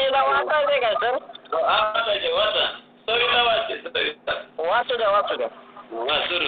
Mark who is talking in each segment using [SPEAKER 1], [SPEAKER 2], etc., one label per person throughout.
[SPEAKER 1] वाचायचे काय सर?
[SPEAKER 2] वाचायचे वाचा सविता वाचते सविता
[SPEAKER 1] वाचू द्या वाचू द्या.
[SPEAKER 2] वाचू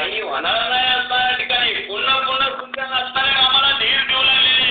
[SPEAKER 2] काही होणार नाही असणाऱ्या ठिकाणी पुन्हा पुन्हा सूचना असणाऱ्या आम्हाला धीर देऊ लागलेले.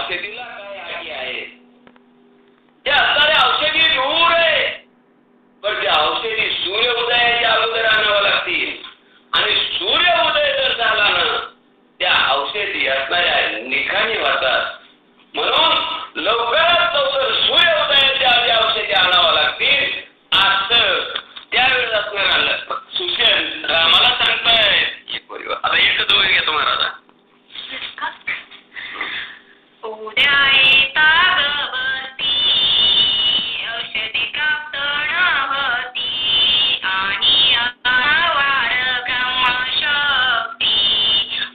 [SPEAKER 2] औषधीला काय आगी आहे. त्या असणाऱ्या औषधी दूर आहे, पण त्या औषधी सूर्य उदयाच्या अगोदर आणावं लागतील. आणि सूर्य उदय जर झाला ना, त्या औषधी असणाऱ्या निखाणी वाटतात. म्हणून लवकरात लवकर सूर्य उदयाच्या आधी औषधी आणावं लागतील. असं त्यावेळेस असणारा सुशेन रामाला सांगताय. आता एकच वय घेतो महाराजा.
[SPEAKER 3] उद्या येता गवती औषधी प्राप्त नव्हती आणि वार ब्रह्मशक्ती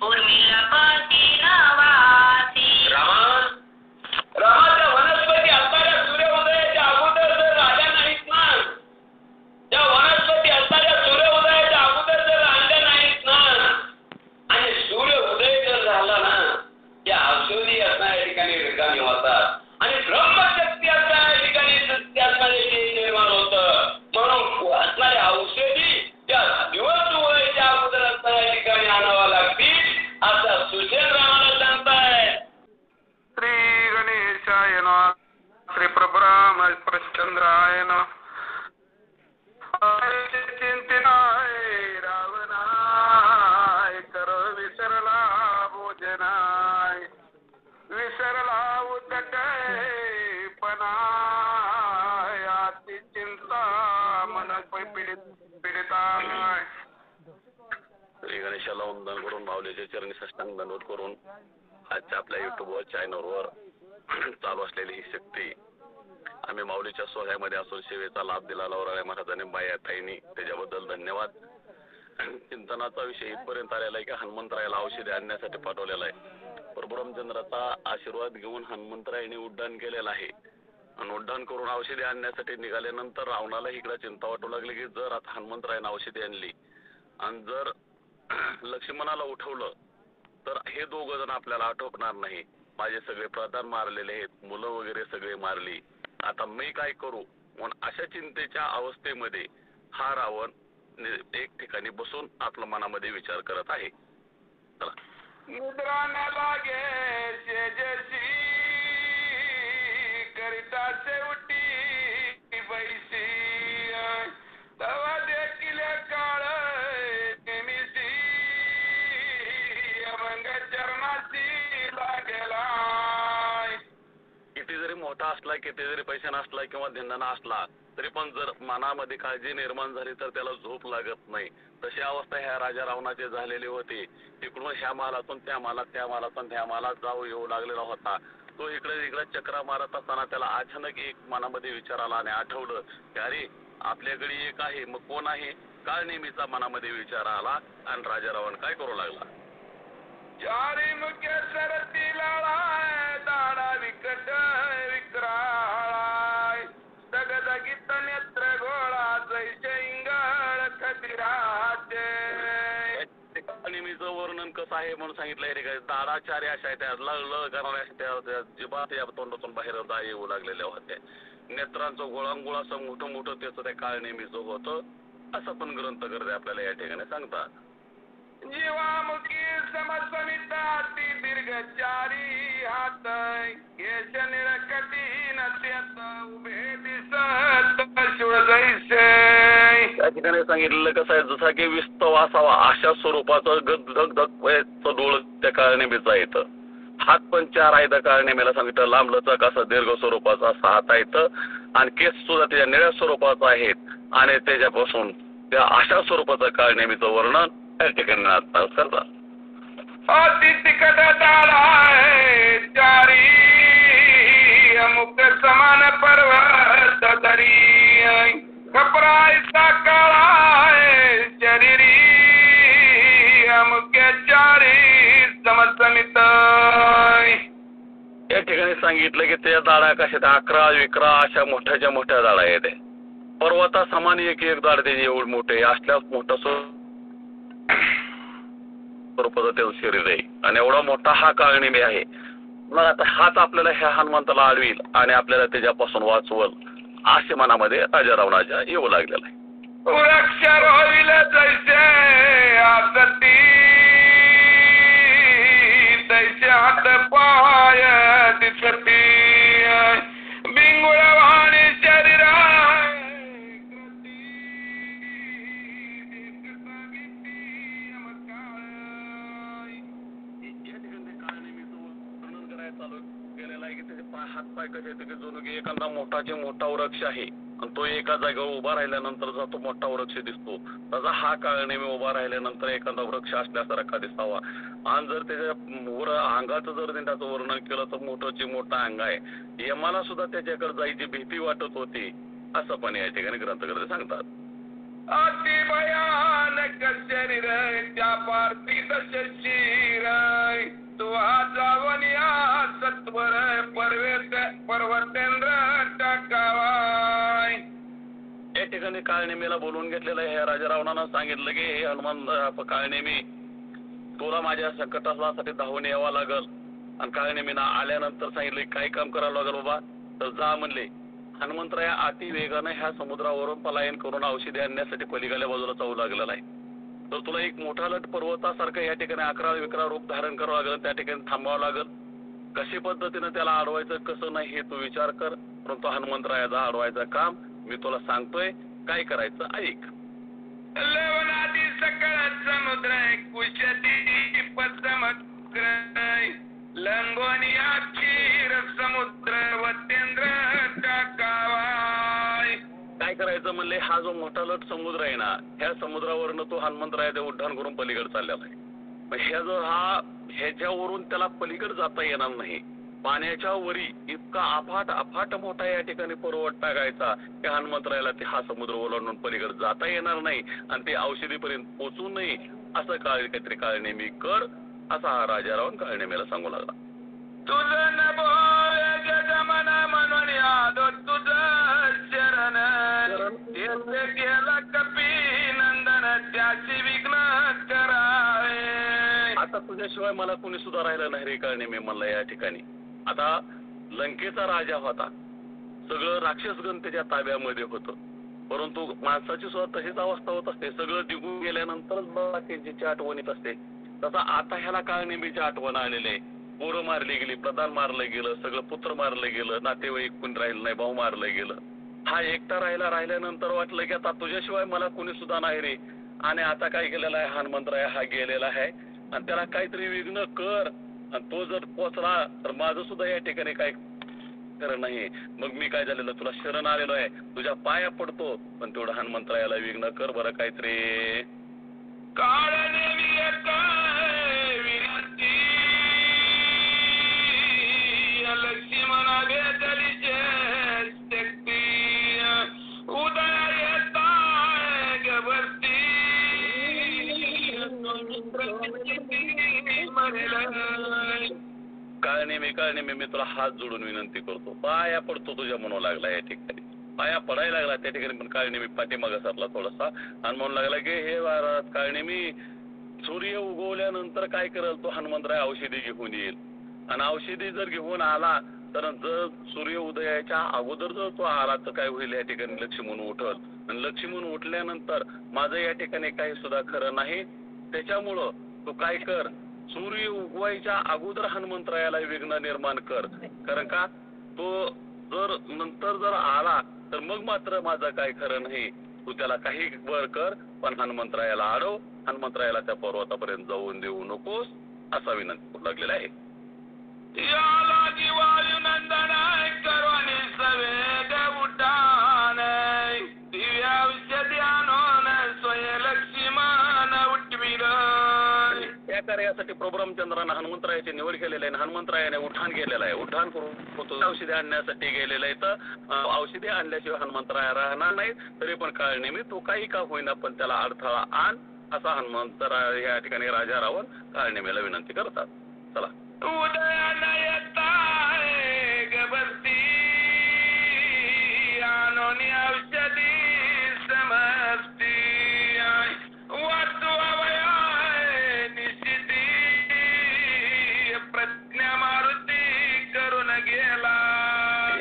[SPEAKER 3] उर्मिला पती नवासी.
[SPEAKER 2] रामाच्या वनस्पती असणाऱ्या सूर्य उदयाच्या अगोदर जर राजा नाहीत ना, त्या वनस्पती असणाऱ्या सूर्य उदयाच्या अगोदर जर आणल्या नाहीत ना, आणि सूर्य उदय जर झाला ना, त्या औषधी असणाऱ्या ठिकाणी रिकामी होतात आणि ब्रह्मशक्ती असणाऱ्या ठिकाणी असणारे निर्माण होतं. म्हणून असणाऱ्या औषधी त्या दिवस उदयाच्या अगोदर असणाऱ्या ठिकाणी आणावा लागतील, असा सुशेन रामाला सांगताय.
[SPEAKER 4] श्री गणेशाय नमः. श्री प्रभ्राम प्रचंद्राय नमः. चिंतनाय रावणाय कर विसरला भोजनाय विसरला उदटय पनाय अति चिंता मन पीडिताय.
[SPEAKER 5] श्री गणेशाला वंदन करून माऊलीचे चरणी साष्टांग दंडवत करून आजच्या आपल्या युट्यूबवर चॅनलवर चालू असलेली ही शक्ती आम्ही माऊलीच्या सोहळ्यामध्ये असून सेवेचा लाभ दिला लावराया महाराजांनी बाया ताईंनी, त्याच्याबद्दल धन्यवाद. चिंतनाचा विषय इथपर्यंत आलेला आहे की हनुमंतरायाला औषधे आणण्यासाठी पाठवलेला आहे. परब्रह्मचंद्राचा आशीर्वाद घेऊन हनुमंतरायाने उड्डाण केलेलं आहे आणि उड्डाण करून औषधे आणण्यासाठी निघाल्यानंतर रावणाला इकडे चिंता वाटू लागली की जर आता हनुमंतरायाने औषधी आणली आणि जर लक्ष्मणाला उठवलं तर हे दोघं जण आपल्याला आठवणार नाही. माझे सगळे प्रधान मारलेले आहेत, मुलं वगैरे सगळे मारली, आता मी काय करू. म्हणून अशा चिंतेच्या अवस्थेमध्ये हा रावण एक ठिकाणी बसून आपल्या मनामध्ये विचार करत आहे. चला.
[SPEAKER 4] मुद्रा न लागे शेजशी करिता शेवटी बैसी तवा देखील काळ नेमिसी अभंग चरणाशी लागेला.
[SPEAKER 5] किती जरी मोठा असला, किती जरी पैसा नसला किंवा धिंडाणा असला तरी पण जर मनामध्ये काळजी निर्माण झाली तर त्याला झोप लागत नाही. तशी अवस्था ह्या राजा रावणाची झालेली होती. इकडून ह्या मालातून त्या मालात, त्या मालातून ह्या मालात जाऊ येऊ लागलेला होता. तो इकडे चक्रा मारत असताना त्याला अचानक एक मनामध्ये विचार आला आणि आठवलं की अरे आपल्याकडे एक आहे, मग कोण आहे. काळ नेहमीचा मनामध्ये विचार आला आणि राजा रावण काय करू लागला.
[SPEAKER 4] चारी मुख्य सरती लाळाय दाडा विकट विक्राळाय दगदगीत नेत्र गोळा जैसे इंगळ खदिराचे.
[SPEAKER 5] नेहमीचं वर्णन कसं आहे म्हणून सांगितलंय रे काय. दाडा चारी अशा आहेत, त्या ल करणाऱ्या त्या जिबात या तोंडातून बाहेर येऊ लागलेल्या होत्या. नेत्रांचं गोळांगोळ असं मोठं मोठं त्याचं त्या काळ नेहमीचं होतं, असं पण ग्रंथकर्ते आपल्याला या ठिकाणी सांगतात.
[SPEAKER 4] जीवामुखी समसमिता अति दीर्घ चारी हात केश निरकटी नत्यत उभे दिसत शिव जैसे.
[SPEAKER 5] त्या ठिकाणी सांगितलेलं कसं आहे, जसा की विस्तव असावा अशा स्वरूपाचं धग धग डोळ त्या काळनेमीचा येतं. हात पण चार आहेत काळनेमीला सांगितलं. लांब लचक असं दीर्घ स्वरूपाचा असा हात आहेत आणि केस सुद्धा त्याच्या निळ्या स्वरूपाचा आहेत आणि त्याच्यापासून त्या अशा स्वरूपाचं काळनेमीचं वर्णन त्या ठिकाणी करतात.
[SPEAKER 4] अति तिकट दाडाय चारी अमुक समान पर्वत धरी कपरायचा काळाय शरीरी अमुक चारी समसमित.
[SPEAKER 5] या ठिकाणी सांगितलं की त्या दाडा कशा 11 विक्रा अशा मोठ्याच्या मोठ्या दाडा आहेत. पर्वता समान एक एक दाड त्याचे एवढे मोठे असल्यास मोठा स्वरूपाचं त्याचं शरीर आहे आणि एवढा मोठा हा काळनेमी आहे. मग आता हाच आपल्याला ह्या हनुमंताला आडवील आणि आपल्याला त्याच्यापासून वाचवल असे मनामध्ये राजा रावणाच्या येऊ लागलेला आहे.
[SPEAKER 4] वृक्ष रोविल जैसे आसती तैसे हात पाय सती बिंगुळ वाणी शरीरा
[SPEAKER 5] हात पाय कसे येते की जणू की एखादा मोठा वृक्ष आहे आणि तो एका जागेवर उभा राहिल्यानंतर जो तो मोठा वृक्ष दिसतो तसा हा काळ नेहमी उभा राहिल्यानंतर एखादा वृक्ष असल्यासारखा दिसावा. आणि जर त्याच्या अंगाचं जर त्याचं वर्णन केलं तर मोठं अंग आहे. यमाला सुद्धा त्याच्याकडे जायची भीती वाटत होती असं पण या ठिकाणी ग्रंथकर्ते सांगतात.
[SPEAKER 4] अति भयानक शरीर त्या पार्थित शरीर तू जावनिया सत्वर पर्वतेंद्र टाकावाय.
[SPEAKER 5] या ठिकाणी काळनेमीला बोलून घेतलेलं आहे. राजा रावणानं सांगितलं की हे हनुमान काळनेमी तुला माझ्या संकटासाठी धावून यावं लागल. आणि काळनेमीनं आल्यानंतर सांगितलं काय काम करावं लागल बाबा तर जा म्हणले. हनुमंतराय अति वेगानं ह्या समुद्रावरून पलायन करून औषधी आणण्यासाठी पलीकडल्या बाजूला जाऊ लागलेला आहे. तर तुला एक मोठा लट पर्वतासारखं या ठिकाणी 11-11 रूप धारण करावं लागेल. त्या ठिकाणी थांबावं लागेल. कशी पद्धतीनं त्याला अडवायचं कसं नाही हे तू विचार कर. परंतु हनुमंतरायाचा अडवायचं काम मी तुला सांगतोय. काय करायचं ऐक.
[SPEAKER 4] लवणादी सकळ समुद्र कुशती पसमग्र लंगोनिया क्षीर समुद्र वतेंद्र टाकावाय.
[SPEAKER 5] काय करायचं म्हणले हा जो मोठा लट समुद्र आहे ना ह्या समुद्रावरनं तो हनुमंतरायाचे उड्डाण करून पलीकडे चाललेला आहे. ह्याच्यावरून त्याला पलीकडे जाता येणार नाही. पाण्याच्या वरी इतका अफाट मोठा या ठिकाणी पर्वत टाकायचा की हनुमंतरायाला ते हा समुद्र ओलांडून पलीकडे जाता येणार नाही आणि ते औषधीपर्यंत पोचू नये असं काहीतरी काळनेमी कर असा हा राजा रावण काळनेमीला सांगू लागला.
[SPEAKER 4] तुझं नभो जगमन म्हणून यादो तुझं शरण येथे गेला कपी नंदन त्याची विघ्न करावे.
[SPEAKER 5] आता तुझ्याशिवाय मला कोणी सुद्धा राहिलं नाही रे काळनेमी म्हणलं या ठिकाणी. आता लंकेचा राजा होता. सगळं राक्षसगण त्याच्या ताब्यामध्ये होतं. परंतु माणसाची सुद्धा तशीच अवस्था होत असते. सगळं निघून गेल्यानंतरच बाकीची आठवण येत असते. तसा आता ह्याला काळनेमीची आठवण आलेली आहे. पोरं मारली गेली, प्रधान मारलं गेलं, सगळं पुत्र मारलं गेलं, नातेवाईक कोणी राहिलं नाही, भाऊ मारलं गेलं. हा एकटा राहिल्यानंतर वाटलं की आता तुझ्याशिवाय मला कोणी सुद्धा नाही रे. आणि आता काय केलेला आहे हनुमंतराय हा गेलेला आहे आणि त्याला काहीतरी विघ्न कर आणि तो जर पोचला तर माझं सुद्धा या ठिकाणी काय खरं नाही. मग मी काय झालेलं तुला शरण आलेलो आहे तुझ्या पाया पडतो पण तेवढं हनुमंतरायाला विघ्न कर बरं काहीतरी.
[SPEAKER 4] काळनेमी विनंती लक्ष्मण वेदलीचे शक्ती उदय येताय गवस्ती
[SPEAKER 5] काळनेमी मी तुला हात जोडून विनंती करतो. पाया पडतो तुझ्या म्हणू लागला. या ठिकाणी पाया पडायला लागला त्या ठिकाणी पण काळनेमी पाठीमागे सरला थोडासा आणि म्हणू लागला की हे महाराज काळनेमी सूर्य उगवल्यानंतर काय करेल तो हनुमंतराय औषधी घेऊन येईल आणि औषधी जर घेऊन आला तर जर सूर्य उदयाच्या अगोदर जर तो आला तर काय होईल या ठिकाणी लक्ष्मण उठल आणि लक्ष्मण उठल्यानंतर माझं या ठिकाणी काही सुद्धा खरं नाही. त्याच्यामुळं तू काय कर सूर्य उगवायच्या अगोदर हनुमंतरायाला विघ्न निर्माण कर. कारण का तो जर नंतर जर आला तर मग मात्र माझं काय खरं नाही. तू त्याला काही वर कर पण हनुमंतरायाला अडव. हनुमंतरायाला त्या पर्वतापर्यंत जाऊन देऊ नकोस असा विनंती करू लागलेला आहे.
[SPEAKER 4] याला वायू नंदन करवानी सवेद उठान दिव्या औषधी आणून स्वय लक्ष्मण उठविल.
[SPEAKER 5] त्या कार्यासाठी प्रभू रामचंद्रानं हनुमंतरायाची निवड केलेली आहे. हनुमंतरायाने उठाण केलेलं आहे. उठाण करून औषधी आणण्यासाठी गेलेलं आहे. तर औषधी आणल्याशिवाय हनुमंतराया राहणार नाही. तरी पण काळनेमी तो काही का होईना पण त्याला अडथळा आण असा हनुमंतराय या ठिकाणी राजा रावण काळनेमीला विनंती करतात. चला
[SPEAKER 4] उदयान येताय गवस्ती आणोनी औषधी समस्ती वाचवावया निशिती प्रज्ञा मारुती करून गेला.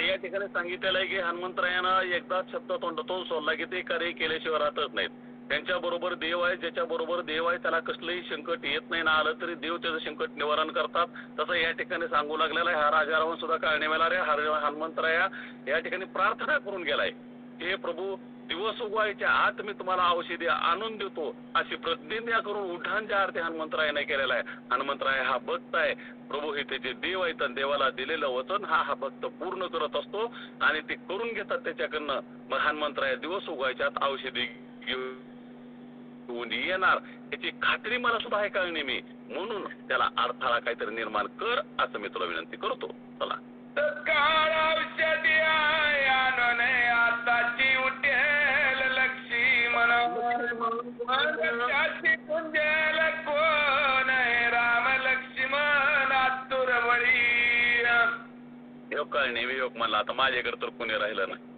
[SPEAKER 5] या ठिकाणी सांगितलेलं आहे की हनुमंतरायानं एकदा शब्द तोंडातून सोडला की ते कार्य केल्याशिवाय राहतच नाहीत. त्यांच्याबरोबर देव आहे, ज्याच्याबरोबर देव आहे त्याला कसलंही संकट येत नाही ना आलं तरी देव त्याचं संकट निवारण करतात. तसं या ठिकाणी सांगू लागलेला आहे. हा राजा रावण सुद्धा काळणे मेला रे हनुमंतराया या ठिकाणी प्रार्थना करून गेलाय, हे प्रभू दिवस उगवायच्या आत मी तुम्हाला औषधी आणून देतो अशी प्रतिज्ञा करून उठांच्या आरती हनुमंतरायाने केलेला आहे. हनुमंतराय हा भक्त आहे, प्रभू हे त्याचे देव आहेत आणि देवाला दिलेलं वचन हा भक्त पूर्ण करत असतो आणि ते करून घेतात त्याच्याकडनं. मग हनुमंतराय दिवस उगवायच्या आत औषधी घेऊन येणार याची खात्री मला सुद्धा आहे काळणी मी, म्हणून त्याला अडथळा काहीतरी निर्माण कर असं मी तुला विनंती करतो. चला
[SPEAKER 4] तत्काळ औषधी आहे आणूने आताची उठेल लक्ष्मण त्याची कुंजेल कोण आहे राम लक्ष्मण आतुरवळी.
[SPEAKER 5] योग काळणी वियोग म्हणला आता माझ्याकडे तर कोणी राहिलं नाही.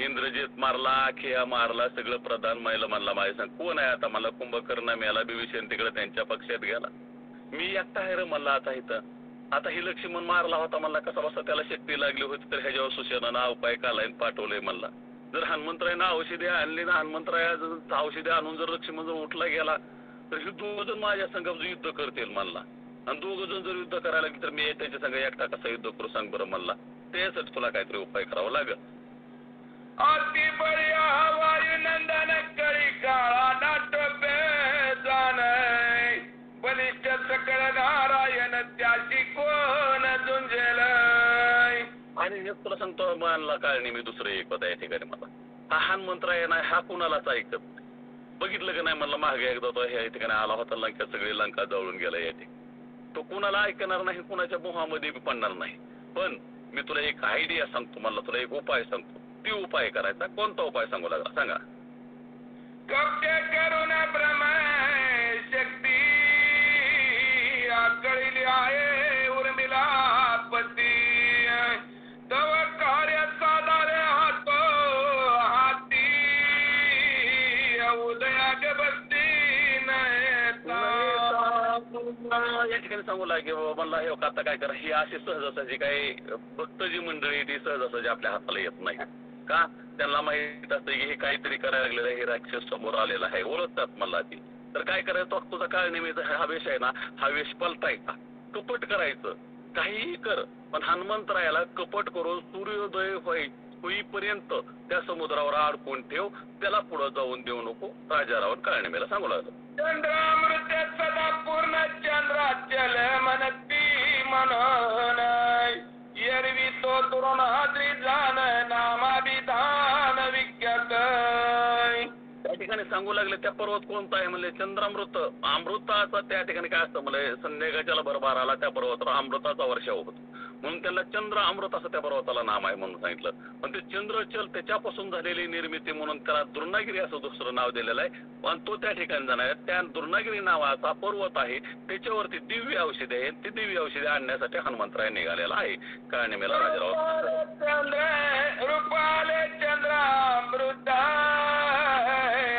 [SPEAKER 5] इंद्रजित मारला, खिया मारला, सगळं प्रधान महिला म्हणला माझ्या सांग कोण आहे आता. मला कुंभकर्ण मेला, बिभीषण तिकडे त्यांच्या पक्षात गेला, मी एकटा आहे रे म्हणला आता इथं. आता ही लक्ष्मण मारला होता म्हणला, कसा बसा त्याला शक्ती लागली होती तर ह्याच्यावर सुशेनानं उपाय कालाय पाठवलंय म्हणला. जर हनुमंतरायनं औषधी आणली ना, हनुमंतराया औषधी आणून जर लक्ष्मण जर उठला गेला तर हे दोघ जण माझ्या संघ युद्ध करतील म्हणला. आणि दोघ जण जर युद्ध करायला लागले तर मी त्यांच्या संघ एकटा कसा युद्ध करू सांग बरं म्हणला. त्यासाठी तुला काहीतरी उपाय करावा लागेल.
[SPEAKER 4] अति बळ्या वायुनंदन कळी काळा नाटोपे जाण बलिष्ठ सकळ नारायण त्याची कोण झुंजेल.
[SPEAKER 5] आणि हे तुला सांगतो मला काळणी मी दुसरं एक होता या ठिकाणी मला हा हनुमंतराय नाही हा कुणालाच ऐकत बघितलं का नाही म्हणलं मागे एकदा तो ह्या ठिकाणी आला होता, लंका सगळी लंका जळून गेला या ठिकाणी. तो कुणाला ऐकणार नाही, कुणाच्या मोहामध्ये पडणार नाही. पण मी तुला एक आयडिया सांगतो, मला तुला एक उपाय सांगतो, ती उपाय करायचा. कोणता उपाय सांगू लागला सांगा.
[SPEAKER 4] कपटे करून ब्रह्म शक्ती आकळली आहे उर्मिला पती तव कार्य साधारे हातो हाती उदयाग बसती
[SPEAKER 5] या ठिकाणी सांगू लागेल म्हणला हे आता काय करा, ही अशी सहजासहजी काही भक्त जी मंडळी ती सहजासहजी आपल्या हाताला येत नाही का. त्यांना माहित असतं की हे काहीतरी करायला लागलेलं आहे, हे राक्षस समोर आलेला आहे, ओळखतात मला ती. तर काय करायचं, तुझा काळ निमित्त हा वेश आहे ना, हा वेश पलटायचा, कपट करायचं, काहीही कर पण हनुमंतरायाला कपट करून सूर्योदय होईपर्यंत त्या समुद्रावर अडकून ठेव, त्याला पुढे जाऊन देऊ नको. राजा रावण काळणीमेला सांगू लागलं.
[SPEAKER 4] चंद्रामृत सदा पूर्ण चंद्राचल मनती म्हणून एरवी तो तरुणाद्री जाण नामाभिधान विख्यात.
[SPEAKER 5] त्या ठिकाणी सांगू लागले त्या पर्वत कोणता आहे म्हणले चंद्रामृत. अमृताचा त्या ठिकाणी काय असतं म्हणजे संध्याकाळच्याला बरोबर आला त्या पर्वतावर अमृताचा वर्षाव होतो म्हणून त्याला चंद्र अमृत असं त्या पर्वताला नाव आहे म्हणून सांगितलं. पण ते चंद्रचल त्याच्यापासून झालेली निर्मिती म्हणून त्याला दुर्नागिरी असं दुसरं नाव दिलेलं आहे. पण तो त्या ठिकाणी जाणार त्या दुर्नागिरी नावाचा पर्वत आहे, त्याच्यावरती दिव्य औषधे आहेत. ती दिव्य औषधे आणण्यासाठी हनुमंतराय निघालेला आहे. काळणीमेला राजाराव
[SPEAKER 4] चंद्र रूपाले चंद्रामृत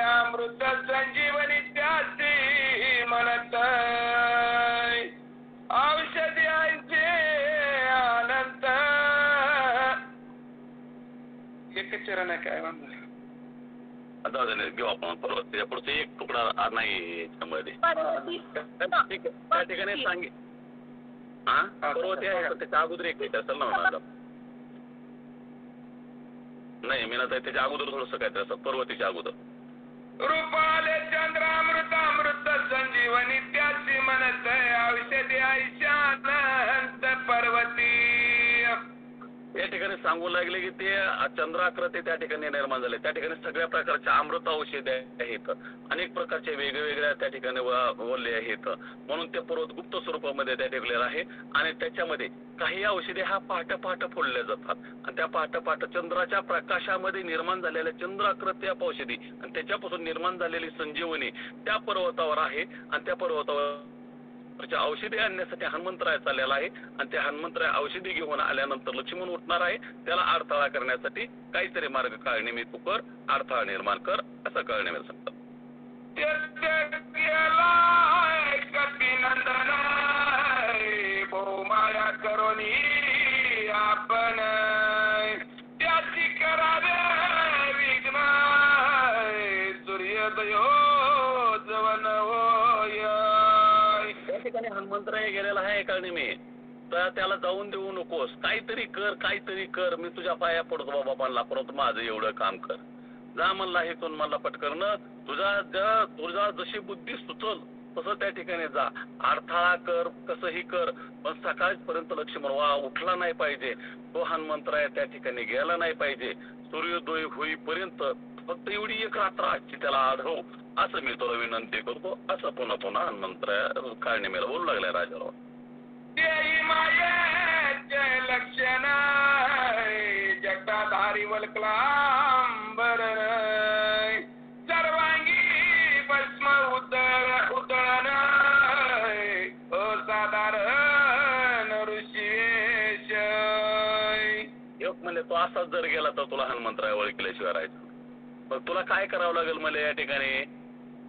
[SPEAKER 4] अमृत संजीवनी त्याची म्हणत औषधी आईचे अनंत. एक चरण आहे काय म्हणलं
[SPEAKER 5] घेऊ आपण पर्वत त्याच्या पुढचा एक तुकडा नाही याच्यामध्ये त्या ठिकाणी सांगे हा पर्वत आहे त्याच्या अगोदर एक असेल ना माझा नाही मी ना त्याच्या अगोदर थोडस काहीतरी असं पर्वतीच्या अगोदर
[SPEAKER 4] रूपाले चंद्रामृत अमृत संजीवनी त्याची म्हणत औषधी आयुष्यानंत पर्वती.
[SPEAKER 5] या ठिकाणी सांगू लागले की ते चंद्राकृती त्या ठिकाणी निर्माण झाले. त्या ठिकाणी सगळ्या प्रकारच्या अमृत औषधे आहेत, अनेक प्रकारचे वेगवेगळ्या त्या ठिकाणी वल्ले आहेत. म्हणून ते पर्वत गुप्त स्वरूपामध्ये त्या ठेवलेला आहे. आणि त्याच्यामध्ये काही औषधे हा पहाटे पहाटे फोडल्या जातात आणि त्या पहाटे पहाटे चंद्राच्या प्रकाशामध्ये निर्माण झालेल्या चंद्राकृती औषधी आणि त्याच्यापासून निर्माण झालेली संजीवनी त्या पर्वतावर आहे. आणि त्या पर्वतावर औषधी आणण्यासाठी हनुमंतराय चाललेला आहे. आणि त्या हनुमंतराय औषधी घेऊन आल्यानंतर लक्ष्मण उठणार आहे. त्याला अडथळा करण्यासाठी काहीतरी मार्ग काळणी तू कर, अडथळा निर्माण कर असं काळणी मी सांगतो.
[SPEAKER 4] माया करोनी आपण त्याची करावे विघ्न सूर्योदयो जवन होय.
[SPEAKER 5] त्या ठिकाणी हनुमंतराय गेलेला आहे कारण मी तर त्याला जाऊन देऊ नकोस. काहीतरी कर मी तुझ्या पाया पडतो बाबांना, परंतु माझं एवढं काम कर. जा म्हणला इथून मला पटकन तुझा जशी बुद्धी सुचल तसं त्या ठिकाणी जा. अडथळा कर, कसंही कर, पण सकाळपर्यंत लक्ष्मण उठला नाही पाहिजे. तो हनुमंतराय त्या ठिकाणी गेला नाही पाहिजे. सूर्योदय होईपर्यंत फक्त एवढी एक रात्र आजची त्याला आढळव असं मी तुला विनंती करतो. असं पुन्हा हनुमंतराय काळनिमीला बोलू लागलाय राजाराव.
[SPEAKER 4] देई मायेचे लक्षण जगदाधारी वल्कलांबर सर्वांगी भस्म उदळण असाधारण ऋषिवेश.
[SPEAKER 5] एक म्हणले तो असाच जर गेला तर तुला हनुमंतराय ओळखल्याशिवाय राहायचं. मग तुला काय करावं लागेल मला या ठिकाणी.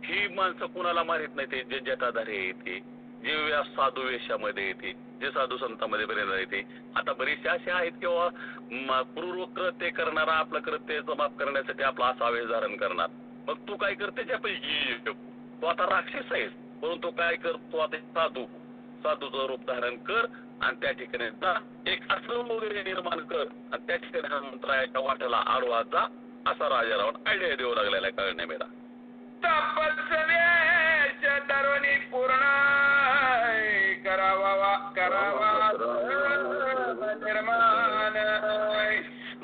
[SPEAKER 5] ही माणसं कुणाला मारित नाही. ते जे जटाधारी येते, जे साधू वेशामध्ये येते, जे साधू संतांमध्ये बरेच येते. आता बरेचसे असे आहेत किंवा पूर्व कृत्य करणारा आपलं कृत्य माफ करण्यासाठी आपला असा वेश धारण करणार. मग तू काय कर त्याच्यापैकी तू आता राक्षस आहेस, परंतु काय कर तू आता साधूचं रूप धारण कर आणि त्या ठिकाणी जा एक आश्रम वगैरे निर्माण कर आणि त्या ठिकाणी हनुमंतरायाच्या वाट्याला आडवा जा. असा राजाराव आयडिया देऊ लागलेला आहे काळनेमीला.
[SPEAKER 4] तपस्वेश तरुणी पूर्ण करावा निर्माण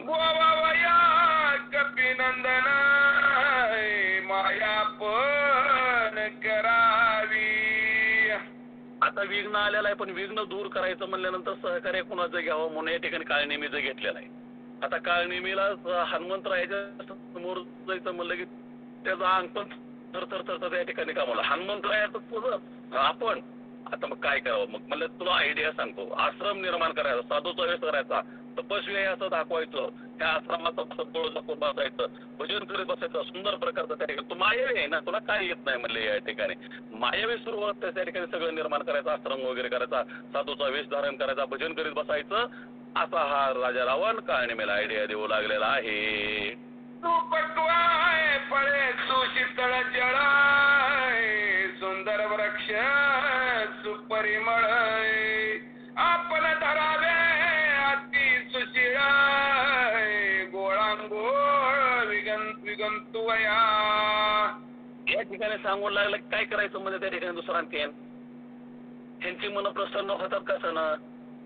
[SPEAKER 4] गोवावया कपिनंदन माया पण करावी.
[SPEAKER 5] आता विघ्न आलेला आहे, पण विघ्न दूर करायचं म्हणल्यानंतर सहकार्य कुणाचं घ्यावं म्हणून या ठिकाणी काळनेमीचं घेतलेलं आहे. आता काळनेमीला हनुमंतरायाच्या समोर जायचं म्हणलं की त्याचा अंग पण थर त्या ठिकाणी कामाला. हनुमंतरायाचं आपण आता मग काय करावं. मग म्हणलं तुला आयडिया सांगतो. आश्रम निर्माण करायचा, साधूचा वेश करायचा, तपस्वी आहे असं दाखवायचं, त्या आश्रमाचा डोळ दाखवून बसायचं, भजन करीत बसायचं, सुंदर प्रकारचं त्या ठिकाणी. तू मायावी आहे ना, तुला काय येत नाही म्हणले या ठिकाणी. मायावी सुरुवात त्या ठिकाणी सगळं निर्माण करायचं, आश्रम वगैरे करायचा, साधूचा वेश धारण करायचा, भजन करीत बसायचं. असा हा राजा रावण काळनेमीला आयडिया देऊ लागलेला आहे.
[SPEAKER 4] तू पटवाय फळे सुशीतळ जळाय सुंदर वृक्ष सुपरिमळ आपण धरावे अति सुशिळाय गोळांगोळ विगंतुवया.
[SPEAKER 5] या ठिकाणी सांगून लागलं काय करायचं म्हणजे त्या ठिकाणी दुसरा त्यांची मन प्रसन्न होतात कसं ना.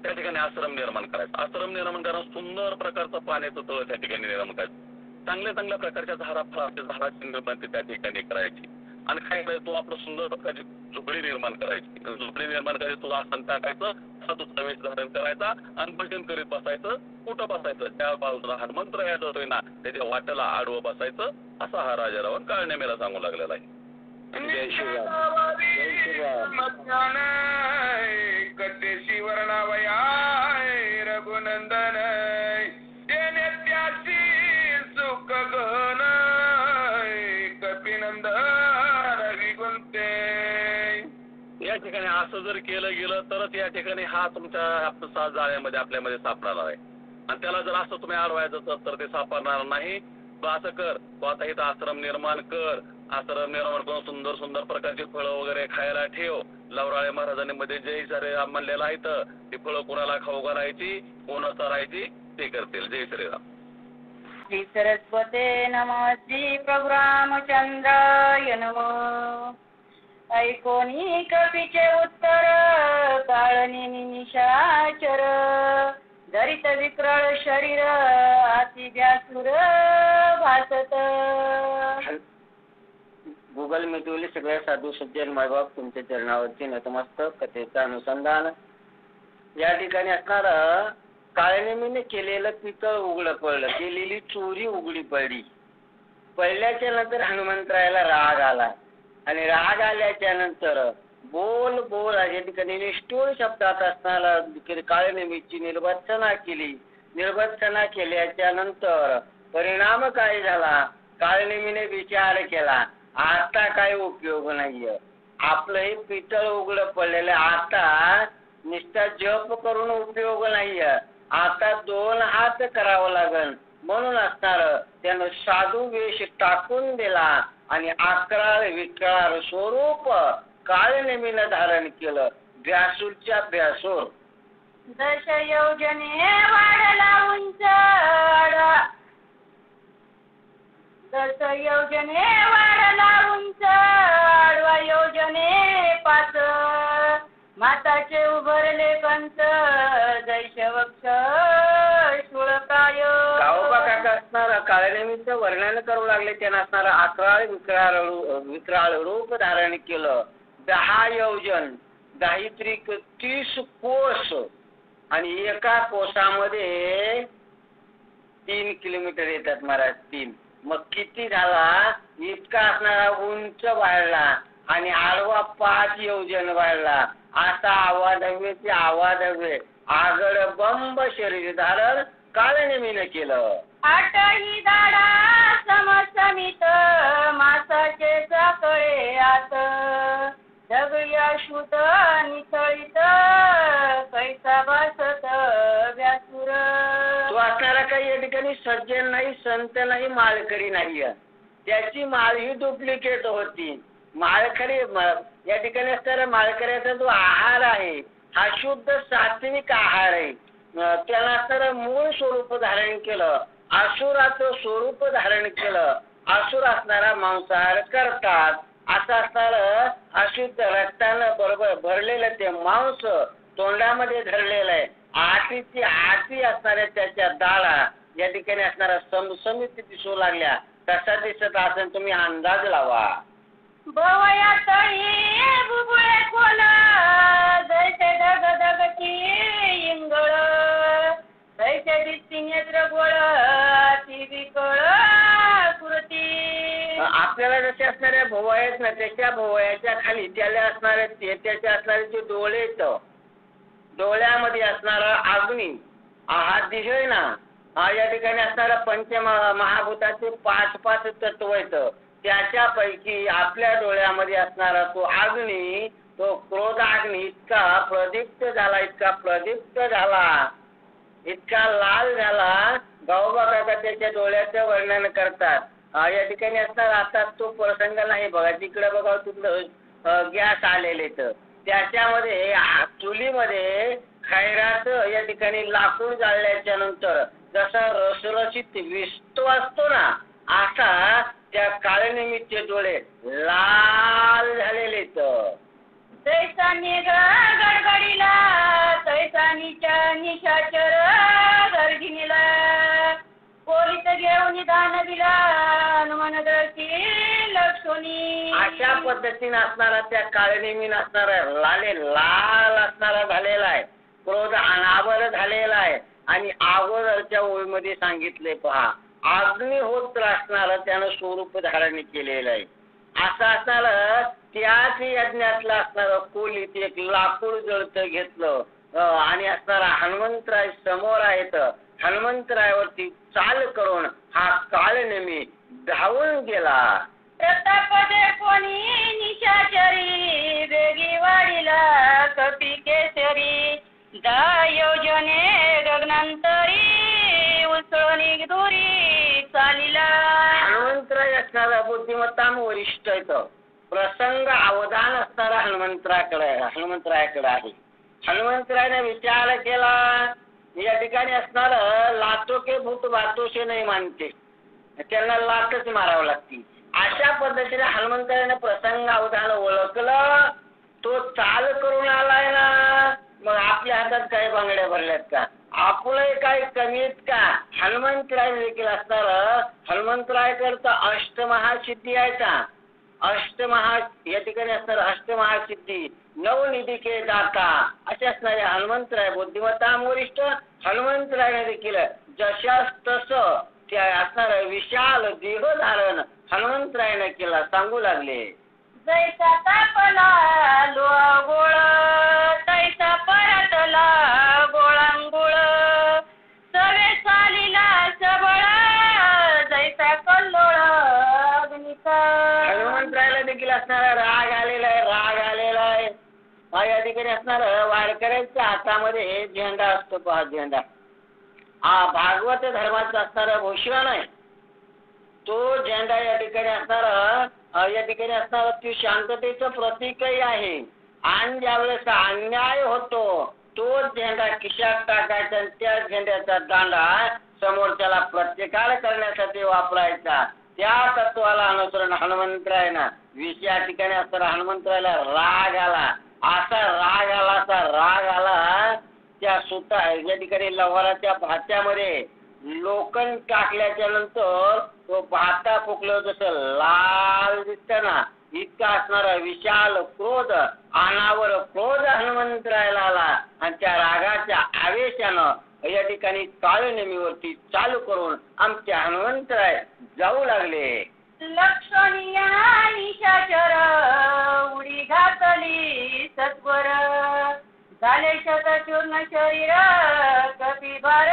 [SPEAKER 5] त्या ठिकाणी आश्रम निर्माण करायचं. आश्रम निर्माण करणं सुंदर प्रकारचं पाण्याचं तळ त्या ठिकाणी निर्माण करायचं. चांगल्या प्रकारच्या झाडाची निर्माण त्या ठिकाणी करायची. आणि काय करायचं, तू आपलं सुंदर प्रकारची झोपडी निर्माण करायची. झोपडी निर्माण करायची, तुला आसन टाकायचं, साधूचा वेश धारण करायचा आणि भजन करीत बसायचं. कुठं बसायचं, त्या बाजूला हनुमंतराय जातोय ना त्याच्या वाट्याला आडवं बसायचं. असा हा राजा रावण काळनेमीला सांगू लागलेला आहे. जय श्रीराम. जय श्रीराम.
[SPEAKER 4] कटेशी वर्णावयाय रघुनंदन त्याची सुख गहन कपिनंदन विगुंते.
[SPEAKER 5] या ठिकाणी असं जर केलं गेलं तरच या ठिकाणी हा तुमच्या सात जाळ्यामध्ये आपल्यामध्ये सापडणार आहे. आणि त्याला जर असं तुम्ही अडवायचं तर ते सापडणार नाही. तू असं कर, तू आता इथं आश्रम निर्माण कर. आश्रम निर्माण करून सुंदर प्रकारची फळं वगैरे खायला ठेव. लवराळे महाराजांनी मध्ये जय सारे म्हणलेलं आहे तर ती फळं कोणाला खाऊ घालायची, कोण चरायची ते करतील. जय श्रीराम.
[SPEAKER 3] श्री सरस्वते नमः. श्री प्रभु रामचंद्राय नमः. ऐकोनी कपीचे उत्तर काळनेमी निशाचर धरित विक्रळ शरीर अति व्यासुर भासत.
[SPEAKER 1] गुगल मीटवरील सगळ्या साधू सज्जन मायबाप तुमच्या चरणावरती नतमस्तक. कथेचं अनुसंधान या ठिकाणी असणार. काळनेमीने केलेलं पितळ उघड पडलं, केलेली चोरी उघडी पडली. पडल्याच्या नंतर हनुमंतरायाला राग आला आणि राग आल्याच्या नंतर बोल या ठिकाणी निष्ठुर शब्दात असणारा काळनेमीची निर्भत्सना केली. निर्भत्सना केल्याच्या नंतर परिणाम काय झाला, काळनेमीने विचार केला आता काय उपयोग नाहीये. आपलं हे पितळ उघड पडलेलं आता निष्ठा जप करून उपयोग नाहीये. आता 2 हात करावं लागल. म्हणून असणार त्यानं साधू वेश टाकून दिला आणि अकराळ विकराळ स्वरूप काळनेमीनं धारण केलं. भ्यासूरच्या भ्यासूर.
[SPEAKER 3] दश योजने वाढला उंच आडवा, दश योजने वाढला उंच आडवा योजने पाच, माताचे उभरले कंच दैशवक्ष शुळकाय.
[SPEAKER 1] गावोबा काका असणारा काळनेमीचं वर्णन करू लागले. त्यानं असणारा अकराळ विकराळ रूप धारण केलं. 10 योजन 10 त्रिक 30 कोस आणि एका कोसामध्ये 3 किलोमीटर येतात महाराज. 3 मग किती झाला? इतका असणारा उंच वाढला आणि आडवा 5 योजन वाढला. असा आवाधव्य ते आवाधव्य आगड बंब शरीर धारण काळनेमीनं केलं.
[SPEAKER 3] 8ही दाडा समसमित मासाचे साखळे आत, ढगया शुद्ध निथळीत कैसा भासत व्यासुर.
[SPEAKER 1] तो असणारा काही या ठिकाणी सज्जन नाही, संत नाही, माळकरी नाही. त्याची माळ ही डुप्लिकेट होती. माळकरी या ठिकाणी असणारा माळकऱ्याचा जो आहार आहे हा शुद्ध सात्विक आहार आहे. त्याला असणारं मूळ स्वरूप धारण केलं, असुराचं स्वरूप धारण केलं. असुर असणारा मांसाहार करतात. असं असणारं अशुद्ध रक्तानं बरोबर भरलेलं ते मांस तोंडामध्ये धरलेलं आहे. आटीची आटी असणाऱ्या त्याच्या डाळा या ठिकाणी असणारा समसमित दिसू लागल्या. कसा दिसत असेल तुम्ही अंदाज लावा.
[SPEAKER 3] बवया तळी बुबुळे खोल, जैसे ढग ढगची इंगळ, तैसे दिसती नेत्र गोळ ती विकळ कृती.
[SPEAKER 1] आपल्याला जसे असणाऱ्या भोवया आहेत ना, त्याच्या भोवयाच्या खाली त्याला असणारे त्याचे असणारे जे डोळे आहेत, डोळ्यामध्ये असणारा अग्नी हा दिसतोय ना. या ठिकाणी असणारा महाभूताचे 5 तत्व आहेत. त्याच्यापैकी आपल्या डोळ्यामध्ये असणारा तो अग्नी, तो क्रोध अग्नी इतका प्रदीप्त झाला, इतका प्रदीप्त झाला, इतका लाल झाला. गावोबा काका त्याच्या डोळ्याचं वर्णन करतात. या ठिकाणी असणार आता तो प्रसंग नाही बघा. तिकडे बघा तुमचं गॅस आलेले तर त्याच्यामध्ये चुलीमध्ये खैराचं या ठिकाणी लाकूड जाळल्याच्या नंतर जसा रसरशीत विस्तो असतो ना, असा त्या काळनेमीचे डोळे लाल झालेले.
[SPEAKER 3] तैसा मेघ गडगडीला, तैसा निशाचर गर्जिनीला, पोलीस घेऊन दान दिला हनुमान दर्शी लक्ष्मी.
[SPEAKER 1] अशा पद्धतीने असणारा त्या काळनेमी असणारा लाल असणारा झालेला आहे. क्रोध अनावर झालेला आहे. आणि अगोदरच्या ओळीमध्ये सांगितले पहा, अग्निहोत्र असणारं त्यानं स्वरूप धारण केलेलं आहे. असं असणारं त्याच यज्ञातलं असणारं खोलीत एक लाकूड जळतं घेतलं आणि असणारा हनुमंतराय समोर आहेत. हनुमंतरायावरती चाल करून हा काळनेमी धावून गेला.
[SPEAKER 3] प्रतापदे कोणी निशाचरी, वेगी वाढीला कपी केसरी, 10 योजने गगनांतरी, उसळणी दुरी चालीला.
[SPEAKER 1] हनुमंतराय असणारा बुद्धिमत्ता वरिष्ठ येतं. प्रसंग अवधान असणारा हनुमंतरायाकडे आहे. हनुमंतरायाने विचार केला, या ठिकाणी असणार लातो के भूत बातोशे नाही मानते, त्यांना लातच मारावं लागते. अशा पद्धतीने हनुमंतरायाने प्रसंग अवधान ओळखलं. तो चाल करून आलाय ना, मग आपल्या हातात काही बांगड्या भरल्यात का? आपलं काही कमी आहेत का? हनुमंतराय देखील असणार हनुमंतरायाकडचं अष्टमहासिद्धी आहेत. या ठिकाणी असणार अष्टमहासिद्धी, नवनिधी के दाता असे असणारे हनुमंतराय बुद्धिमत्ता वरिष्ठ. हनुमंतरायाने देखील जशास तसं त्या असणार विशाल देह धारण हनुमंतरायाने केला. सांगू लागले,
[SPEAKER 3] जैसा तापला लोहा गोळ, तैसा परतला गोळांगुळ, सवे चालीला सबळ, जैसा कल्लोळ अग्निका.
[SPEAKER 1] हनुमंतरायाला देखील असणारा राग आलेला आहे. या ठिकाणी असणार वारकऱ्यांच्या हातामध्ये झेंडा असतो पहा, झेंडा. भागवत धर्माचा असणारा भूषण आहे. तो झेंडा या ठिकाणी असणारा ती शांततेचं प्रतीकही आहे. आणि ज्यावेळेस अन्याय होतो तो झेंडा खिशात टाकायचा आणि त्या झेंड्याचा दांडा समोरच्याला प्रतिकार करण्यासाठी वापरायचा. त्या तत्वाला अनुसरून हनुमंतरायना या ठिकाणी असताना हनुमंतरायला राग आला त्या सुता या ठिकाणी लवाराच्या भात्यामध्ये लोखंड टाकल्याच्या नंतर तो भाता फुकलं जसं लाल दिसतं ना, इतका असणारा विशाल क्रोध, अनावर क्रोध हनुमंतरायला आला आणि त्या रागाच्या आवेशानं या ठिकाणी काळनेमीवरती चालू करून आमचे हनुमंतराय जाऊ लागले.
[SPEAKER 3] लक्षणीय निशाचर उडी घातली सत्वर झाले शतचूर्ण शरीर कपिभार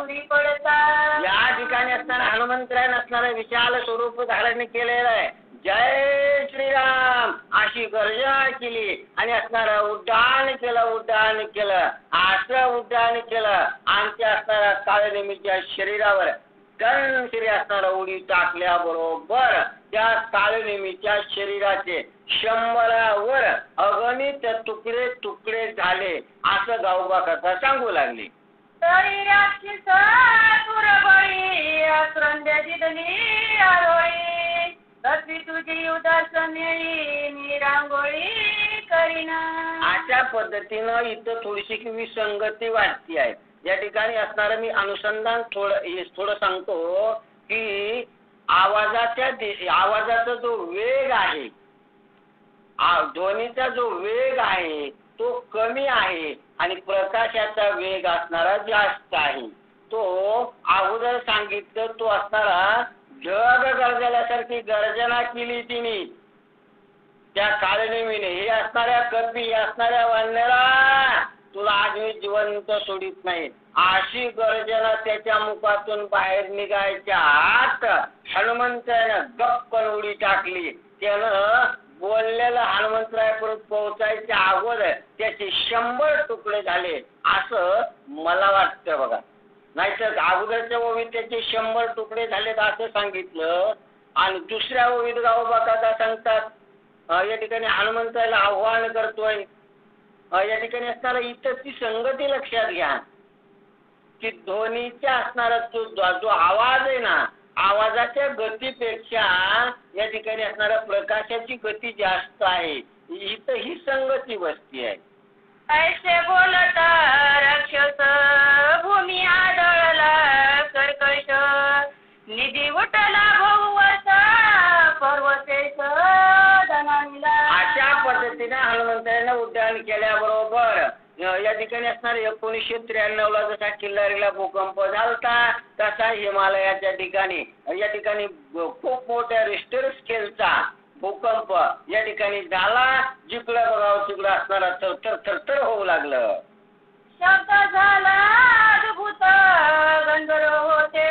[SPEAKER 3] उडी पडता.
[SPEAKER 1] या ठिकाणी असताना हनुमंतराय असणारा विशाल स्वरूप धारण केलेलं आहे. जय श्रीराम अशी गर्जना केली आणि असणारा उड्डाण केलं असं उड्डाण केलं आणि त्या असणारा काळनेमीच्या शरीरावर गणशिरी असणारा उडी टाकल्याबरोबर त्या काळनेमीच्या शरीराचे 100वर अगणित तुकडे झाले असं गावबा कथा सांगू लागली.
[SPEAKER 3] तरी राक्षस पुरबळी आक्रंद्य दिदली आरोळी तत्वी तुझी उदासनेळी निरांगोळी करीना.
[SPEAKER 1] अशा पद्धतीनं इथं थोडीशी विसंगती वाटती आहे. या ठिकाणी असणारं मी अनुसंधान थोडं सांगतो की आवाजाचा जो वेग आहे, ध्वनीचा जो वेग आहे तो कमी आहे आणि प्रकाशाचा वेग असणारा जास्त आहे. तो अगोदर सांगितलं तो असणारा ढग गरजल्यासारखी गर्जना केली तिने त्या काळनेमीने. हे असणाऱ्या कपी असणाऱ्या वानरा तुला आज मी जिवंत सोडित नाही अशी गर्जना त्याच्या मुखातून बाहेर निघायच्या आत हनुमंतरायनं गप्पन उडी टाकली. त्यानं बोललेलं हनुमंतरायापर्यंत पोहोचायच्या अगोदर त्याचे 100 तुकडे झाले असं मला वाटतं बघा. नाहीतर अगोदरच्या ओवीत त्याचे 100 तुकडे झालेत असं सांगितलं आणि दुसऱ्या ओवीत गावोबा कथा सांगतात या ठिकाणी हनुमंतरायाला आव्हान करतोय. या ठिकाणी असणारा इतर ती संगती लक्षात घ्या की ध्वनीच्या असणारा जो आवाज आहे ना, आवाजाच्या गतीपेक्षा या ठिकाणी असणाऱ्या प्रकाशाची गती जास्त आहे. इथं ही संगती बसती आहे.
[SPEAKER 3] ऐसे बोलत राक्षस भूमी आदळला कर्कश निधी उठला बहुवस पर्वतेश धनानीला.
[SPEAKER 1] अशा पद्धतीने हनुमंतांना उड्डाण केल्याबरोबर या ठिकाणी असणारे 1993ला जसा किल्लारीला भूकंप झालता तसा हिमालयाच्या ठिकाणी या ठिकाणी खूप मोठ्या रिस्टर स्केलचा भूकंप या ठिकाणी झाला. जिकडं बघावं तिकडं असणारा थरथर होऊ लागलं.
[SPEAKER 3] शब्द झाला अद्भुत गंधर्व होते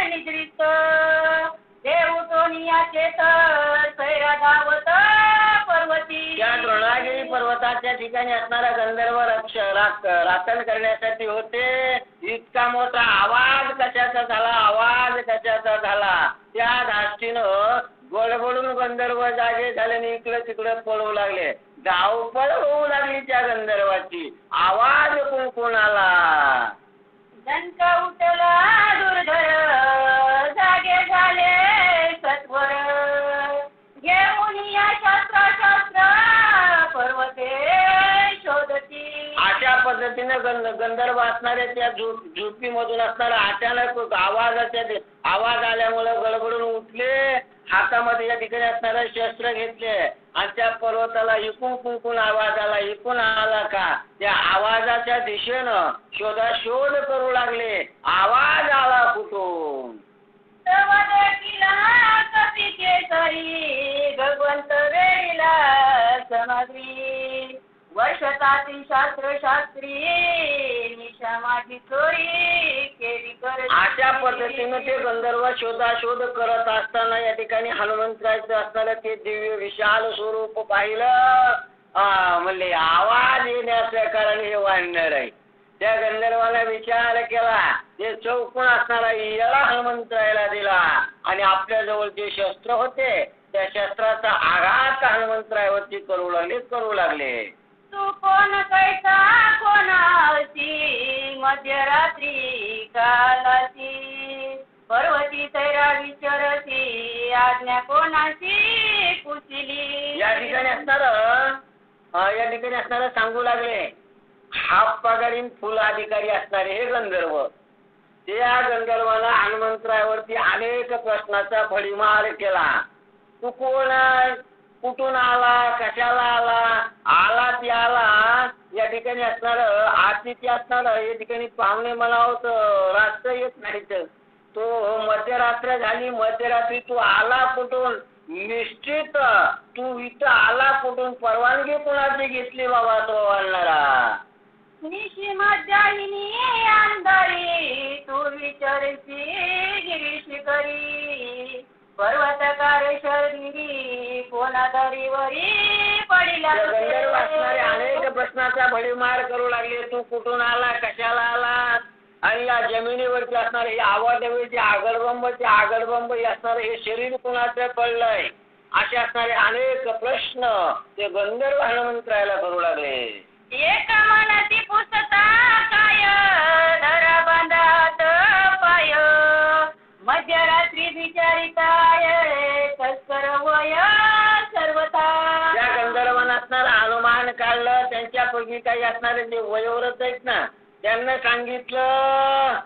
[SPEAKER 3] निद्रित देव टोनियाचे सैरा धावत पर्वती.
[SPEAKER 1] त्या द्रोणागिरी पर्वताच्या ठिकाणी असणारा गंधर्व राखण करण्यासाठी होते. इतका मोठा आवाज कशाचा झाला त्या धास्तीनं गडबडून गंधर्व जागे झाल्याने इकडे तिकडे पळू लागले. धावपळ होऊ लागली त्या गंधर्वाची. आवाज कुंकून आला.
[SPEAKER 3] डंक उठला दुर्धर जागे झाले सत्वर घेऊन या शास्त्र पर्वते शोधती.
[SPEAKER 1] अशा पद्धतीने गंधर्व असणारे त्या झुडपीमधून असणारा अचानक आवाज आल्यामुळे गडबडून उठले. हातामध्ये या ठिकाणी असणारे शस्त्र घेतले आणि त्या पर्वताला इकून आवाज आला. इकून आला का त्या आवाजाच्या दिशेनं शोध करू लागले. आवाज आला कुठून?
[SPEAKER 3] कपी केसरी भगवंत वेळीला समाधी वर्षताती शास्त्री निशा माझी चोरी केली कर.
[SPEAKER 1] अशा पद्धतीनं ते गंधर्व शोध करत असताना या ठिकाणी हनुमंतरायचं असणारं ते दिव्य विशाल स्वरूप पाहिलं. म्हणले आवाज येण्याच्या कारण हे वाढणार आहे. त्या गंधर्वाला विचार केला. जे चौकोन असणारा याला हनुमंतरायाला दिला आणि आपल्या जवळ जे शस्त्र होते त्या शस्त्राचा आघात हनुमंतरायावरती करू लागले.
[SPEAKER 3] तू कोण कैसा कोणाची मध्यरात्री कालाची पर्वती तैरा विचारती आज्ञा कोणाची पुसिली.
[SPEAKER 1] या ठिकाणी असणार सांगू लागले हाफ पगारीन फुल अधिकारी असणारे हे गंधर्व त्या गंधर्वाला हनुमंतरायावरती अनेक प्रश्नाचा भडीमार केला. तू कोण कुठून आला कशाला आला ती आला. या ठिकाणी असणार आतिथ्य असणार या ठिकाणी पाहुणे म्हणावत रात्र येत नाहीत. तो मध्यरात्र झाली मध्यरात्री तू आला कुठून निश्चित तू इथं आला कुठून परवानगी कोणाची घेतली बाबा तो आणणारा.
[SPEAKER 3] निशी मध्याहिनी अंधारी तू विचारची गिरीश करी पर्वतकार शरीरी कोणादरीवरी पडिला.
[SPEAKER 1] गंधर्व असणारे अनेक प्रश्नाचा भडीमार करू लागले. तू कुठून आला कशाला आला आणि या जमिनीवरती असणारे हे आवादेवीचे आगडबंब असणारे हे शरीर कुणाचं पडलंय असे असणारे अनेक प्रश्न ते गंधर्व हनुमंतरायाला करू लागले.
[SPEAKER 3] एक मनाची पुसता काय धरा बांधात पाय मध्यरात्री विचारिताय तस्कर वय सर्वथा.
[SPEAKER 1] या गंधर्वांना असणारा अनुमान काढलं त्यांच्यापैकी काही असणारे जे वयोवृद्ध आहेत ना त्यांना सांगितलं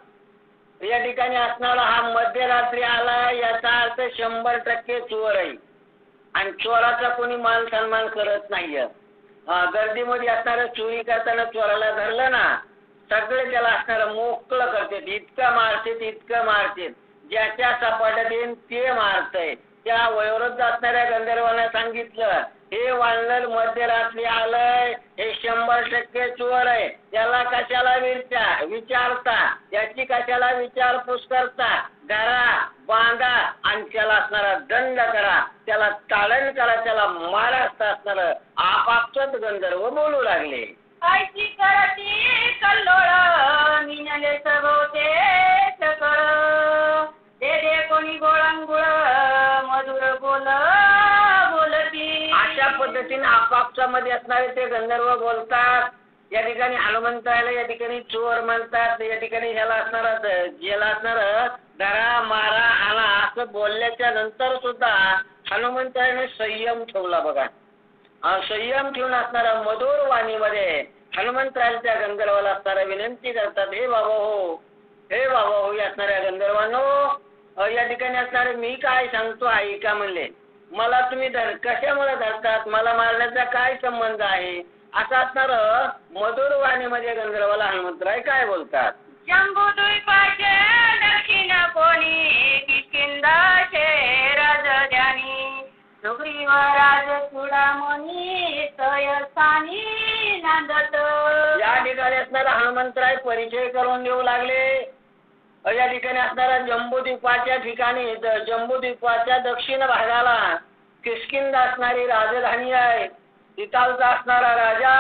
[SPEAKER 1] या ठिकाणी असणारा हा मध्यरात्री आला याचा अर्थ 100% चोर आहे आणि चोराचा कोणी मान सन्मान करत नाहीये. गर्दीमध्ये असणारं चोरी करताना चोराला धरलं ना सगळे त्याला असणारं मोकळं करतात. इतकं मारतात ज्याच्या सपाट्यात येईन ते मारतय. त्या वयोवृद्ध असणाऱ्या गंधर्वांना सांगितलं हे वानर मध्यरात्री आलंय हे 100% चोर आहे. त्याला कशाला विचारता त्याची कशाला विचारपूस करता. धरा बांधा आणि त्याला असणारा दंड करा त्याला ताडण करा त्याला मारा असणार आपापसात गंधर्व बोलू लागले.
[SPEAKER 3] ऐशी करती कल्लोळ मिनले सगोते सकळ दे कोणी गोळंगुळ मधुर बोलती.
[SPEAKER 1] अशा पद्धतीने आपापसामध्ये असणारे ते गंधर्व बोलतात. या ठिकाणी हनुमंतरायाला या ठिकाणी चोर म्हणतात. या ठिकाणी ह्याला असणार धरा मारा आणा असं बोलल्याच्या नंतर सुद्धा हनुमंतरायाने संयम ठेवला बघा. संयम ठेवून असणारा मधुर वाणीमध्ये हनुमंतरायाला त्या गंधर्वाला असणारा विनंती करतात हे बाबा हो या असणाऱ्या गंधर्वांनो या ठिकाणी असणारे मी काय सांगतो ऐका म्हणले. मला तुम्ही कशामुळे धरतात मला मारण्याचा काय संबंध आहे असं असणार मधुर वाणीमध्ये गंधर्वाला हनुमंतराय काय बोलतात.
[SPEAKER 3] जंबूद्वीपाचे दक्षिण कोणी किष्किंधाचे राजधानी सुग्रीव राज चुडामणी तयस्थानी नांदत.
[SPEAKER 1] या ठिकाणी असणारा हनुमंतराय परिचय करून देऊ लागले. या ठिकाणी असणारा जंबूद्वीपाच्या ठिकाणी जंबूद्वीपाच्या दक्षिण भागाला किष्किंधा असणारी राजधानी आहे. तिथालचा असणारा राजा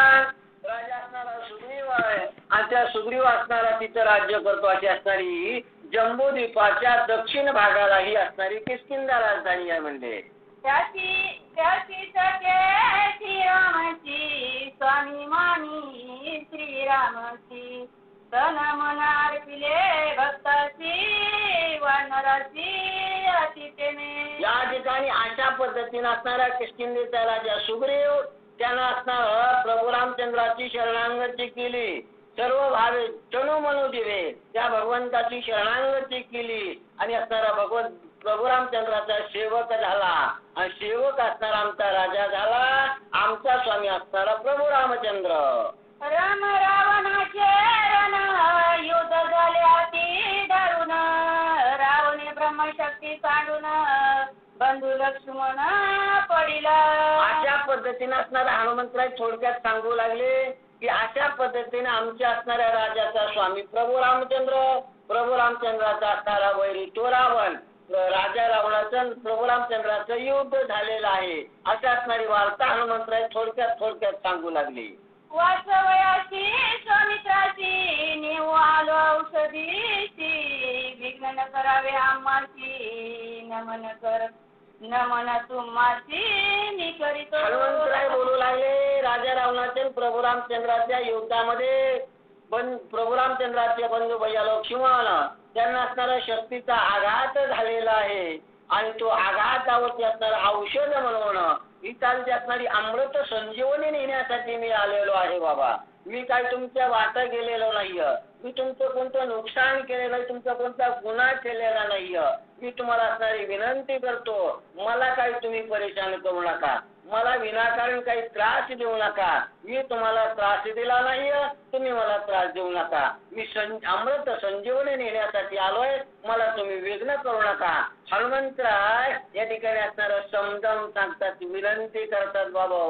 [SPEAKER 1] असणारा सुग्रीव आहे आणि त्या सुग्रीव असणारा तिथं राज्य करतो अशी असणारी जंबूद्वीपाच्या दक्षिण भागाला ही असणारी किष्किंधा राजधानी आहे. म्हणजे
[SPEAKER 3] त्याची सखे श्रीरामाची स्वामी मानी श्रीरामाची तन मनार पिले भक्ताची वानराची अतिथेने.
[SPEAKER 1] या ठिकाणी अशा पद्धतीने असणारा किष्किंधेचा राजा सुग्रीव त्यानं असणार प्रभू रामचंद्राची शरणागती केली. सर्व भावे तनु मनु दिले त्या भगवंताची शरणागती केली आणि असणारा प्रभू रामचंद्राचा सेवक झाला आणि सेवक असणारा आमचा राजा झाला आमचा स्वामी असणारा प्रभू रामचंद्र.
[SPEAKER 3] राम रावणाचे रण युद्ध झाले अति दारुण रावणे ब्रह्मशक्ती सांडून बंधू लक्ष्मण पडिला.
[SPEAKER 1] अशा पद्धतीने असणारा हनुमंतराय थोडक्यात सांगू लागले की अशा पद्धतीने आमच्या असणाऱ्या राजाचा स्वामी प्रभू रामचंद्राचा असणारा वैरी तो रावण राजा रावणाचं प्रभू रामचंद्राचं युद्ध झालेलं आहे अशी असणारी वार्ता हनुमंतराय थोडक्यात सांगू लागली.
[SPEAKER 3] वाचवयाची स्वामित्राची नेऊ आलो औषधीची विघ्न करावे आम्हासी नमन तुम्हासी मी करीतो.
[SPEAKER 1] हनुमंतराय बोलू लागले, राजा रावणाचे प्रभू रामचंद्राच्या युद्धामध्ये प्रभू रामचंद्राचे बंधू भैया लक्ष्मण त्यांना असणारा शक्तीचा आघात झालेला आहे आणि तो आघातावरती असणारा औषध म्हणून इथालची असणारी अमृत संजीवनी नेण्यासाठी मी आलेलो आहे बाबा. मी काय तुमच्या वाटा गेलेलो नाहीये, मी तुमचं कोणतं नुकसान केलेलं नाही, तुमचा कोणता गुन्हा केलेला नाहीये. मी तुम्हाला असणारी विनंती करतो, मला काही तुम्ही परेशान करू नका, मला विनाकारण काही त्रास देऊ नका. मी तुम्हाला त्रास दिला नाहीये, तुम्ही मला त्रास देऊ नका. मी अमृत संजीवनी नेण्यासाठी आलोय, मला तुम्ही विघ्न करू नका. हनुमंतराय या ठिकाणी असणारं समजावून सांगतात, विनंती करतात बाबा.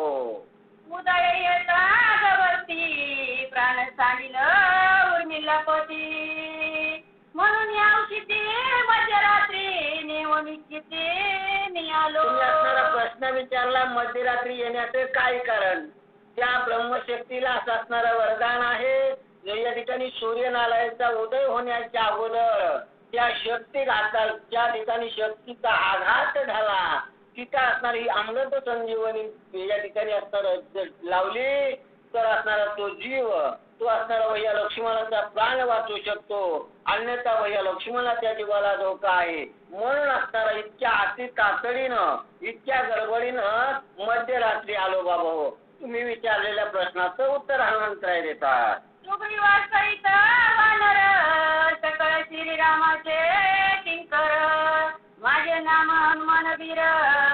[SPEAKER 3] उदय येता गवती प्राण सांगितलं उर्मिला पती म्हणून या औषधी मध्यरात्री नेऊन इच्छिते मी आलो.
[SPEAKER 1] तुम्ही असणारा प्रश्न विचारला, मध्यरात्री येण्याचे काय कारण? त्या ब्रह्मशक्तीला असं असणारं वरदान आहे, या ठिकाणी सूर्यनारायणचा उदय होण्याच्या अगोदर त्या शक्ती घातात, ज्या ठिकाणी शक्तीचा आघात झाला तिथं असणारी अमृत संजीवनी या ठिकाणी असणार लावली तर असणारा तो जीव, तो असणारा भैया लक्ष्मणाचा प्राण वाचू शकतो, अन्यथा भैया लक्ष्मणा त्या जीवाला धोका आहे. म्हणून असणारा इतक्या अति तातडीनं इतक्या गडबडीनं मध्यरात्री आलो बाबा. हो, तुम्ही विचारलेल्या प्रश्नाचं उत्तर हनुमंतराय देतात.
[SPEAKER 3] सुग्रीवासहित वानर सकळ श्रीरामाचे किंकर माझे नाम हनुमान वीर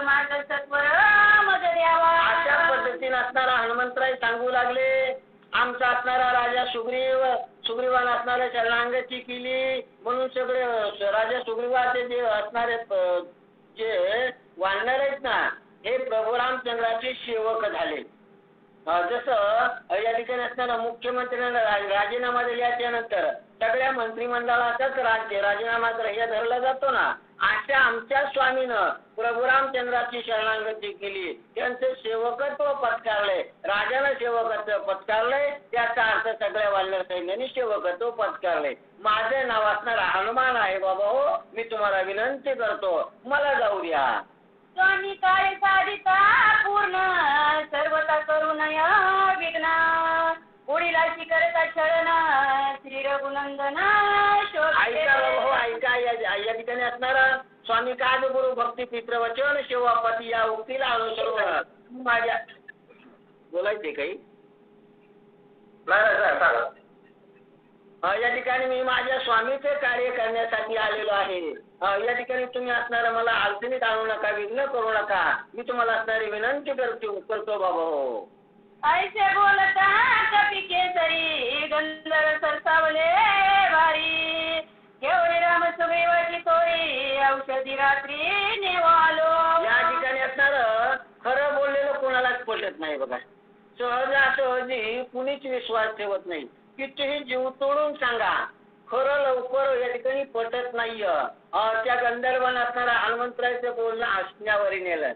[SPEAKER 3] माझं सत्वर मज द्यावा.
[SPEAKER 1] अशा पद्धतीने असणारा हनुमंतराय सांगू लागले, आमचा असणारा राजा सुग्रीवान असणाऱ्या शरणागती केली म्हणून सगळे राजा सुग्रीवाचे जे असणारे जे वानर आहेत ना, हे प्रभू रामचंद्राचे सेवक झाले. जसं या ठिकाणी असणारा मुख्यमंत्र्यांना राजीनामा दिल्याच्या नंतर सगळ्या मंत्रिमंडळाचाच राजीनामा ग्राह्य धरला जातो ना, अशा आमच्या स्वामीनं प्रभू रामचंद्राची शरणागती केली, त्यांचे सेवकत्व पत्कारले, राजानं सेवकत्व पत्कारले, त्याचा अर्थ सगळ्या वानर सैन्याने सेवकत्व पत्कारले. माझे नाव असणारा हनुमान आहे बाबा. हो, मी तुम्हाला विनंती करतो, मला जाऊ द्या.
[SPEAKER 3] स्वामी काय साधिता पूर्ण सर्वता करुणया विघ्न उडीला शिखरचा छळन श्री रघुनंदन
[SPEAKER 1] ऐका बाबा. हो, ऐका. या ठिकाणी असणारा स्वामी काज गुरु भक्ती पित्र वचन शिवापती या उक्तीला अनुसरून माझ्या बोलायचे काही या ठिकाणी मी माझ्या स्वामीचे कार्य करण्यासाठी आलेलो आहे. या ठिकाणी तुम्ही असणारा मला अडचणीत आणू नका, विघ्न करू नका. मी तुम्हाला असणारी विनंती करतो बाबा. हो,
[SPEAKER 3] ऐसे बोलता कपी केसरी गंधर सरसावले भारी केवढे राम सुग्रीवाची तोरी औषधी रात्री नेवालो.
[SPEAKER 1] या ठिकाणी असणार खरं बोललेलं कोणालाच पटत नाही बघा. सहजासहजी कुणीच विश्वास ठेवत नाही. कितीही जीव तोडून सांगा, खरं लवकर या ठिकाणी पटत नाहीये. त्या गंधर्वान असणारा हनुमंतरायचं बोलणं हसण्यावर नेलं.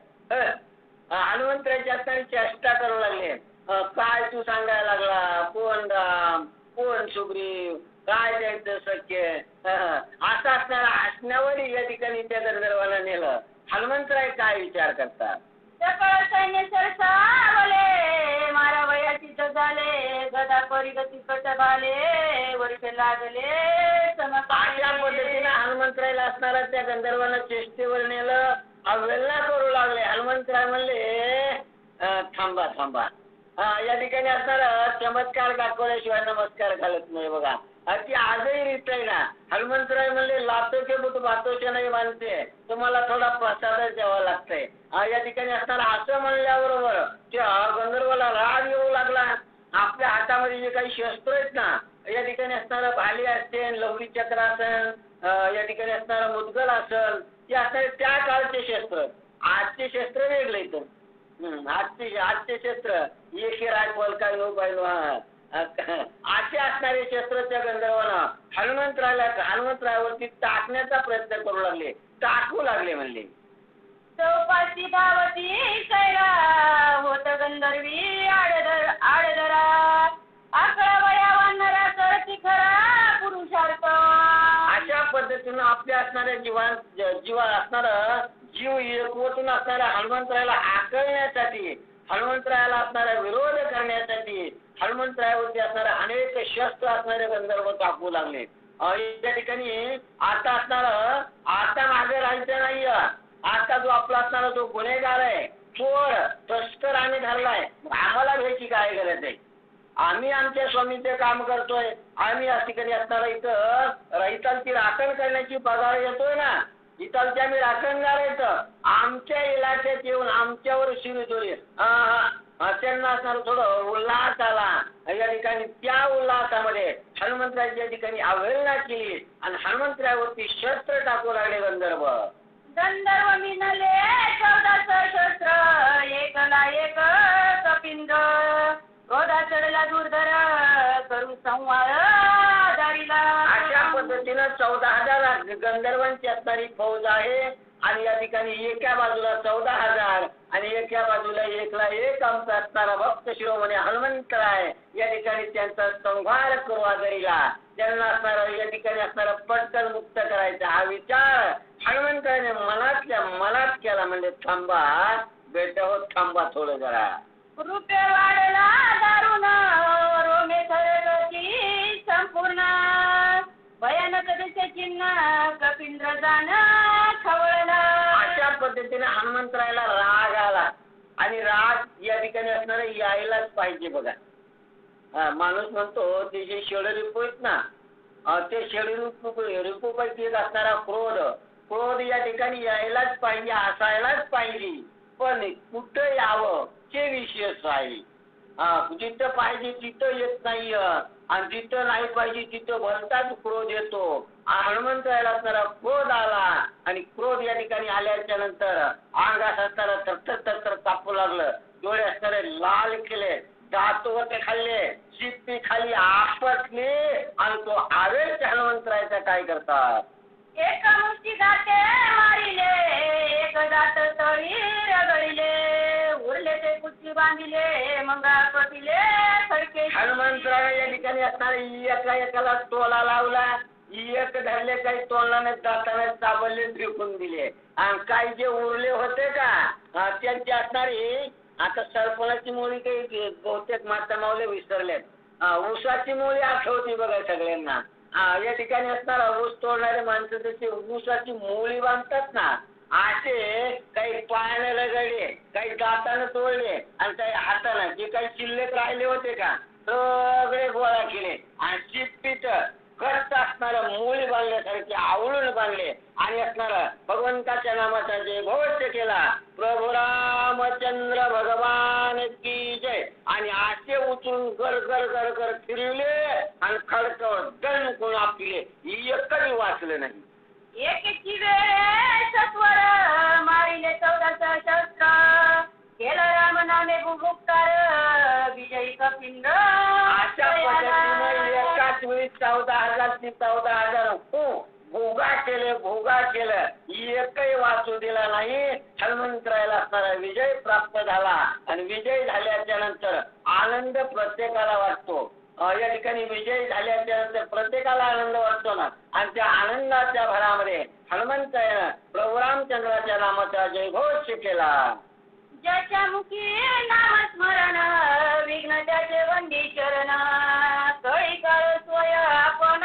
[SPEAKER 1] हनुमंतरायची असणारी चेष्टा करू लागले. काय तू सांगायला लागला, कोण राम कोण सुग्रीव, काय द्यायचं शक्य असं असणारा हसण्यावर या ठिकाणी त्या गंधर्वाला नेलं. हनुमंतराय काय विचार करतात?
[SPEAKER 3] सकळ सैन्य सरसावले मारा वयाची झाले गदा परिगती कटबाले वर्ष लागले.
[SPEAKER 1] अशा पद्धतीने हनुमंतरायला असणारा त्या गंधर्वाला चेष्टेवर नेलं, अवहेलना करू लागले. हनुमंतराय म्हणले थांबा थांबा. या ठिकाणी असणारा चमत्कार दाखवल्याशिवाय नमस्कार घालत नाही बघा. ती आजही रीत आहे ना. हनुमंतराय म्हणले लातोचे बुट बातोचे नाही मानते, तुम्हाला थोडा प्रसादच द्यावा लागतंय. या ठिकाणी असणारा असं म्हणल्याबरोबर त्या गंधर्वाला राग येऊ लागला. आपल्या हातामध्ये जे काही शस्त्र आहेत ना, या ठिकाणी असणारा भाली असेल, लवरी चक्र असेल, या ठिकाणी असणारा मुदगल असेल, ते असणारे त्या काळचे शस्त्र. आजचे शस्त्र वेगळे इथं. आजचे शस्त्र एक रायफल काय नो पाहिलो असे असणारे शस्त्र त्या गंधर्वानं हनुमंतरायावरती टाकण्याचा प्रयत्न करू लागले, टाकू लागले. म्हणले
[SPEAKER 3] चौपाशी धावती कैला होत गंधर्वी आडदरा अकरा वया वानरा करती खरा पुरुषार्थ.
[SPEAKER 1] अशा पद्धतीनं असणाऱ्या जीव असणारा जीव एकवटून असणाऱ्या हनुमंतरायाला आकळण्यासाठी, हनुमंतरायाला असणारा विरोध करण्यासाठी हनुमंतरायावरती असणारे अनेक शस्त्र असणारे गंधर्व कापू लागले. या ठिकाणी आता मागे राहायचं नाही. आता जो आपला असणारा जो गुन्हेगार आहे, चोर तस्कर आम्ही धरलाय, आम्हाला भेटी काय गरज आहे? आम्ही आमच्या स्वामीचे काम करतोय. आम्ही या ठिकाणी असणारा इथं इथालची राखण करण्याची पगार येतोय ना, इथालचे आम्ही राखणदार आहेत. आमच्या इलाक्यात येऊन आमच्यावर शिरतोय. त्यांना असणार थोडं उल्हास आला. या ठिकाणी त्या उल्हासामध्ये हनुमंतरायाची या ठिकाणी अवहेलना केली आणि हनुमंतरायावरती शस्त्र टाकू लागले गंधर्व.
[SPEAKER 3] गंधर्व मिनले 14 शस्त्र, एकला एक कपिंद्र, क्रोधा चढला दुर्धर करू संवार दारीला.
[SPEAKER 1] अशा पद्धतीनं 14,000 गंधर्वांची असणारी फौज आहे आणि या ठिकाणी एका बाजूला 14,000 आणि एका बाजूला एकला एक आमचा असणारा भक्त शिरोमणी हनुमंतराय या ठिकाणी त्यांचा संहार करू आदरीला. त्यांना असणारा या ठिकाणी असणारा पटकन मुक्त करायचा हा विचार हनुमंतरायाने मनात केला. म्हणजे थांबा बेटा हो, थांबा थोडं जरा.
[SPEAKER 3] रुपये वाढला दारुण रोमे सरगती संपूर्ण, भयानक दिसे चिन्ह कपिंद्र जाण खवळला.
[SPEAKER 1] अशा पद्धतीने हनुमंतरायाला राग आला आणि राग या ठिकाणी असणारा यायलाच पाहिजे. बघा माणूस म्हणतो ते जे षडरिपू आहेत ना, ते षडरिपूपैकी एक असणारा क्रोध या ठिकाणी यायलाच पाहिजे, असायलाच पाहिजे. पण कुठं यावं ते विशेष आहे. जिथं पाहिजे तिथं येत नाही आणि जिथं नाही पाहिजे तिथं भलताच क्रोध येतो. हनुमंतरायाला असणारा क्रोध आला आणि क्रोध या ठिकाणी आल्याच्या नंतर अंगात असणारा थरथर कापू लागलं. डोळे असणारे लाल केले, दात वरती खाल्ले, शिप्पी खाली आपटली आणि तो आवेश हनुमंतरायाचा काय करतात.
[SPEAKER 3] एक मुष्टी दाते मारिले, एक दात तळी रगडिले, उरले ते कुस्ती बांधिले, मंगा कपिले फडके.
[SPEAKER 1] हनुमंतराया या ठिकाणी असणारे एकाला टोला लावला, एक धरले काही तोंडाने दाताने चाबले फेकून दिले आणि काही जे उरले होते का त्यांची असणारी आता सरपणाची मुळी काही बहुतेक माता मावले विसरलेत. ऊसाची मुळी आठवती बघा सगळ्यांना. या ठिकाणी असणारा ऊस तोडणारे माणसं त्याची ऊसाची मुळी बांधतात ना, असे काही पायाने रगडले, काही दाताने तोडले आणि काही हाताने जे काही शिल्लक राहिले होते का सगळे गोळा केले आणि शिप्पीत घट्ट असणारं मुळी बांधल्यासारखे आवळून बांधले आणि असणारा भगवंताच्या नामाचा जय घोष केला. प्रभू रामचंद्र भगवान की जय. आणि असे उचलून गर गर गर गर फिरवले आणि खडकवर दण कोण आपले एकही वाचले नाही.
[SPEAKER 3] एकेची वेळे सत्वर मारिले 14 शस्त्र, केलं राम नामे गुप्तार विजयी कपिंद्र.
[SPEAKER 1] अशा पद्धतीने एकाच वेळी 14,000 भोगा केलं एकही वाचू दिला नाही. हनुमंतरायाला असणारा विजय प्राप्त झाला आणि विजय झाल्याच्या नंतर आनंद प्रत्येकाला वाटतो. या ठिकाणी विजय झाल्याच्या नंतर प्रत्येकाला आनंद वाटतो ना, आणि त्या आनंदाच्या भरामध्ये हनुमंतरायानं प्रभू रामचंद्राच्या नामाचा जयघोष केला.
[SPEAKER 3] ज्याच्या मुखी नामस्मरण विघ्न त्याचे वंदी चरण, कळी काळ स्वय आपण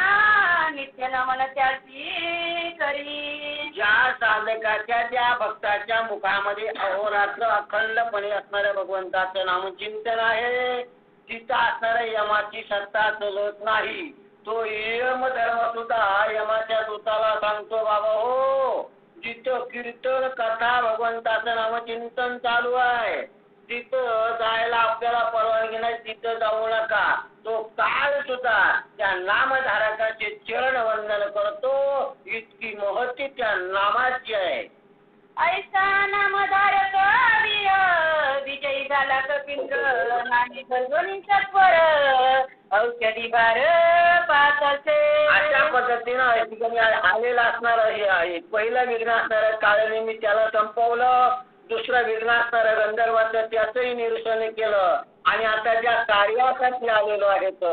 [SPEAKER 3] नित्य नमन त्याची करी.
[SPEAKER 1] ज्या साधकाच्या त्या भक्ताच्या मुखामध्ये अहोरात्र अखंडपणे असणाऱ्या भगवंताचं नामचिंतन आहे, तिथं असणाऱ्या यमाची सत्ता चलत नाही. तो यम धर्म सुद्धा यमाच्या दूताला सांगतो, बाबा हो जिथं कीर्तन कथा भगवंताचं नामचिंतन चालू आहे तिथं जायला आपल्याला परवानगी नाही, तिथं जाऊ नका. तो काळ सुद्धा त्या नामधारकाचे चरण वंदन करतो. इतकी महती त्या नामाची आहे.
[SPEAKER 3] ऐसा नामधारक वीर विजयी झाला कपिंद्र, नामी भरगोनी सत्वर औषधी भार पाच असे.
[SPEAKER 1] अशा पद्धतीनं ठिकाणी आलेला असणार हे आहे. पहिलं विघ्न असणारं काळनेमी त्याला संपवलं, दुसरं विघ्न असणारं गंधर्वाचं त्याचंही निरसन केलं आणि आता ज्या कार्यासाठी आलेलो आहेत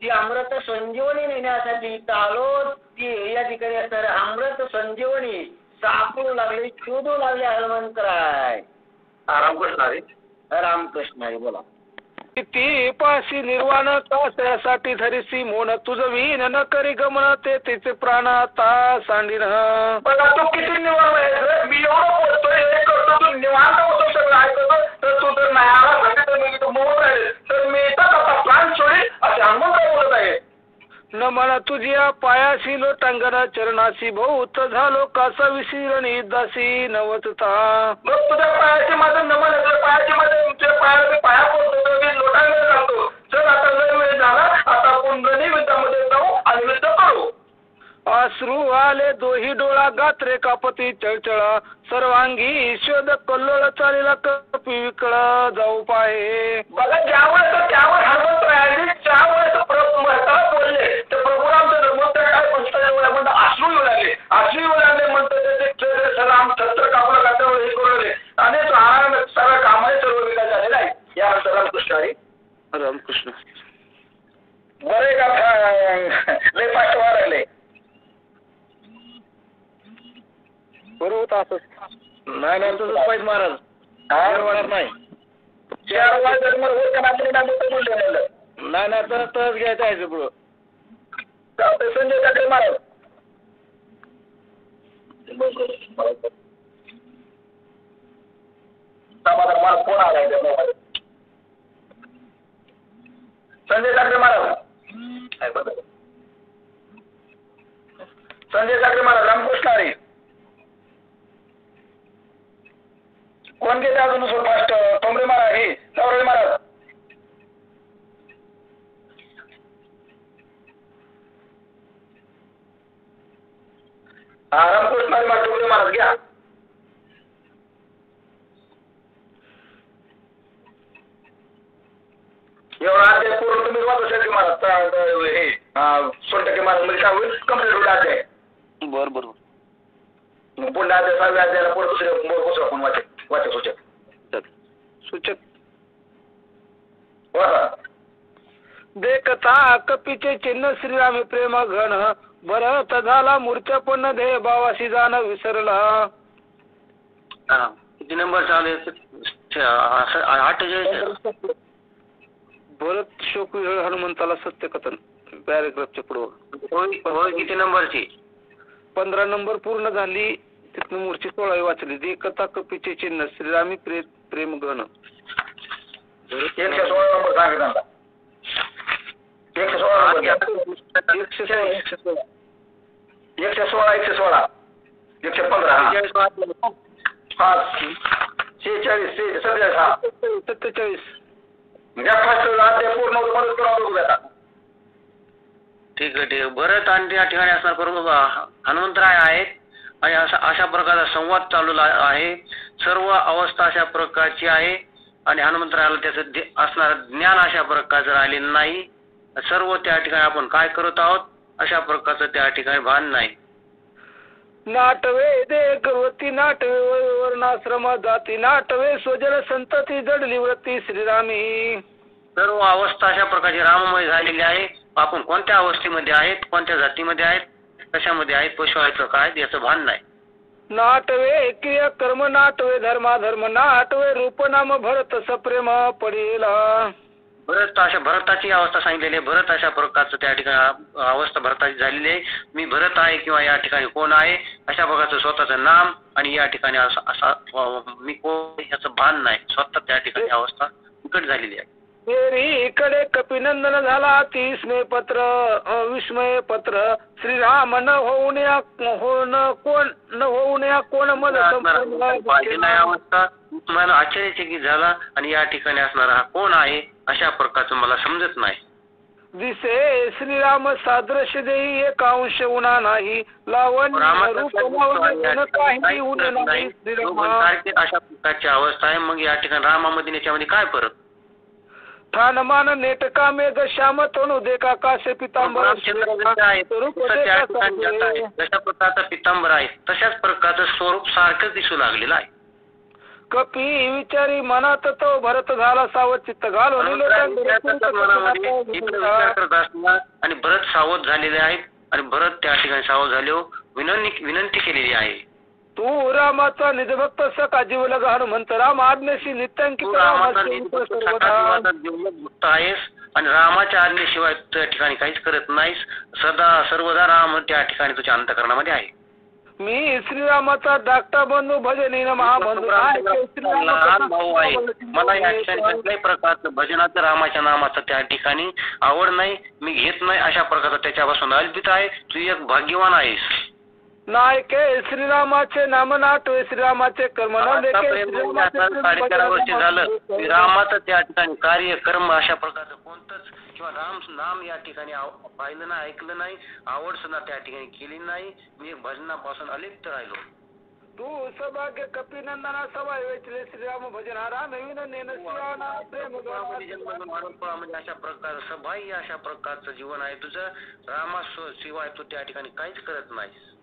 [SPEAKER 1] ती अमृत संजीवनी नेण्यासाठी इथं आलो. ती या ठिकाणी असणार अमृत संजीवनी सापडू लागले, शोधू लागले हनुमंतराय.
[SPEAKER 2] रामकृष्ण हरी.
[SPEAKER 1] रामकृष्ण हरी. बोला.
[SPEAKER 6] किती पाशी निर्वाण कास्यासाठी धरिसी मोन तुझ वीन न करी गमन ते तिचे प्राण आता सांडीन.
[SPEAKER 2] बघा तू किती निवांत आहे. मी एवढं बोलतोय हे करतो तू निवांत होतो सगळं ऐकतो तर तू जर नाही आला तर मी तू मोहन राहील तर मी इथं आता प्राण सोडील असे हनुमंत बोलत आहे.
[SPEAKER 6] न म्हणा तुझ्या पायाशी लोटांगण चरणाशी भौत झालो कासा विशिरणी दासी नवतता.
[SPEAKER 2] मग तुझ्या पायाचे माझं नमन आहे. तुझ्या पायाचे माझ्या तुझ्या पायाला मी पाया पडतो मी लोटांगण घालतो. चल आता लय वेळ झाला आता आपण गणी युद्धामध्ये जाऊ आणि युद्ध करू.
[SPEAKER 6] अश्रू आले दोही डोळा गात्रे कापती चळचळा सर्वांगी शोध कल्लोळ चालीला कपी विकळ जाऊ पाहे.
[SPEAKER 2] बघा ज्यावेळेस त्यावर हनुमंत राहिले त्यावेळेस प्रभू महत्वाला बोलले तर प्रभू रामचं धर्मोत्तर काय म्हणतात अश्रू येऊ लागले. अश्रू येऊ लागले म्हणतात त्याचे सलाम छत्र कापलं कापल्यावर हे करू आणि तो आनंद सगळं कामाने सर्व विकास झालेला आहे. यानंतर रामकृष्ण हरी.
[SPEAKER 6] रामकृष्ण.
[SPEAKER 2] बरे का लय फास्ट व्हायला लागले.
[SPEAKER 6] बरोबर असं
[SPEAKER 1] नाही नाही तसंच पाहिजे महाराज. होणार नाही.
[SPEAKER 2] 4 वाजता मला होत का नाही बोलले म्हणलं.
[SPEAKER 1] नाही नाही तरच घ्यायचं आहे पुढं.
[SPEAKER 2] संजय ठाकरे महाराज. समाधान मला फोन आला आहे मोबाईल. संजय ठाकरे महाराज. संजय ठाकरे महाराज. रामकृष्ण हरी. कोण घेते अजून फास्ट टोंबरे महाराज हे नवरे महाराज. रामकृष्ण हरी महाराज टोंबरे महाराज घ्या. एवढा अध्याय पूर्ण तुम्ही वाचू शकते महाराज. हे 100% महाराज मध्ये काय होईल कम्प्लीट होईल अध्याय.
[SPEAKER 6] बर बर.
[SPEAKER 2] पुढल्या अध्याय 6व्या अध्यायाला पुढे दुसऱ्या आपण वाचक सूचक
[SPEAKER 6] सूचक
[SPEAKER 2] वाचा.
[SPEAKER 6] देखता कपीचे चिन्ह श्रीराम प्रेम घन भरत झाला मूर्छा पण दे भावाशी जाण विसरला.
[SPEAKER 1] किती नंबर चालू आहे? 48.
[SPEAKER 6] भरत शोक हनुमंताला सत्यकथन पॅरेग्राफच्या पुढे.
[SPEAKER 1] होय किती नंबरची?
[SPEAKER 6] 15 नंबर पूर्ण झाली. तिथून मूर्ती 16 वाचली. देखता कपीचे चिन्ह श्रीरामी प्रेम गण.
[SPEAKER 2] 116 नंबर सांगितला. 116 116 115
[SPEAKER 6] 47.
[SPEAKER 2] पूर्ण मदत करा.
[SPEAKER 1] ठीक आहे. भरत आणि त्या ठिकाणी असणार बरोबर हनुमंतराय आहेत आणि अशा प्रकारचा संवाद चालू आहे. सर्व अवस्था अशा प्रकारची आहे आणि हनुमंतरायाला त्याचं असणार ज्ञान अशा प्रकारचं राहिलेलं नाही. सर्व त्या ठिकाणी आपण काय करत आहोत अशा प्रकारचं त्या ठिकाणी भान नाही.
[SPEAKER 6] नाटवे दे गर्वती नाटवे वर्णाश्रम जाती नाटवे स्वजन संतती जडली व्रती श्रीरामी.
[SPEAKER 1] सर्व अवस्था अशा प्रकारची राममय झालेली आहे. आपण कोणत्या अवस्थेमध्ये आहेत, कोणत्या जातीमध्ये आहेत, कशामध्ये आहेत, पशु आहेत का काय याचं भान नाही.
[SPEAKER 6] नाटवे क्रिया कर्म नाटवे धर्माधर्म नाटवे रूपनाम भरत सप्रेम पडेला.
[SPEAKER 1] भरताची अवस्था सांगितलेली आहे. भरत अशा प्रकारचं त्या ठिकाणी अवस्था भरताची झालेली आहे. मी भरत आहे किंवा या ठिकाणी कोण आहे अशा प्रकारचं स्वतःचं नाम आणि या ठिकाणी असा मी कोण याचं भान नाही. स्वतः त्या ठिकाणी अवस्था बिकट झालेली आहे.
[SPEAKER 6] इकडे कपिनंदन झाला अतिस्मय पत्र विस्मय पत्र श्रीराम न होऊन कोण
[SPEAKER 1] अवस्था मला आश्चर्यचकित झाला आणि या ठिकाणी असणारा हा कोण आहे अशा प्रकारचं मला समजत नाही.
[SPEAKER 6] दिसे श्रीराम सादृश्य देई एक अंश उन्हा नाही लावण
[SPEAKER 1] अशा प्रकारची अवस्था आहे. मग या ठिकाणी रामामध्ये याच्यामध्ये काय फरक?
[SPEAKER 6] ठाणमान नेटका मेघ श्याम तणू देखा कासे पितांबर
[SPEAKER 1] जशा प्रकारचा पितांबर आहे तशाच प्रकारचं स्वरूप सारखंच दिसू लागलेलं आहे.
[SPEAKER 6] कपी विचारी मनात तो भरत झाला सावध चित्त घालून
[SPEAKER 1] विचार करत असणार आणि भरत सावध झालेले आहेत आणि भरत त्या ठिकाणी सावध झाले विनंती केलेली आहे.
[SPEAKER 6] तू रामाचा निजभक्त सखा जीवलग हनुमंत राम आज्ञेशी नित्यांकित
[SPEAKER 1] तू रामाचा निजभक्त जीवलग आहेस आणि रामाच्या आज्ञेशिवाय त्या ठिकाणी काहीच करत नाहीस. सदा सर्वदा राम त्या ठिकाणी तुझ्या अंतःकरणामध्ये आहे.
[SPEAKER 6] मी श्रीरामाचा धाकटा बंधू भजनी महाबंधू
[SPEAKER 1] लहान भाऊ आहे. मला या ठिकाणी कुठल्याही प्रकारचं भजनाचं रामाच्या नामाचं त्या ठिकाणी आवड नाही, मी घेत नाही. अशा प्रकारचं त्याच्यापासून अल्पित आहे. तू एक भाग्यवान आहेस.
[SPEAKER 6] नायके श्रीरामाचे नाम नाटवे श्रीरामाचे कर्म
[SPEAKER 1] साडेचार वर्ष झालं मी रामाचं त्या ठिकाणी कार्य कर्म अशा प्रकारचं कोणतंच किंवा राम नाम या ठिकाणी पाहिलं नाही, ऐकलं नाही, आवड सुद्धा त्या ठिकाणी केली नाही. मी भजनापासून अलिप्त राहिलो.
[SPEAKER 6] तू सौभाग्य कपिनंदना सभा वेचले श्रीराम भजन राम विनंदेन प्रेम
[SPEAKER 1] म्हणजे अशा प्रकार सभाही अशा प्रकारचं जीवन आहे तुझं. रामाशिवाय तू त्या ठिकाणी काहीच करत नाहीस.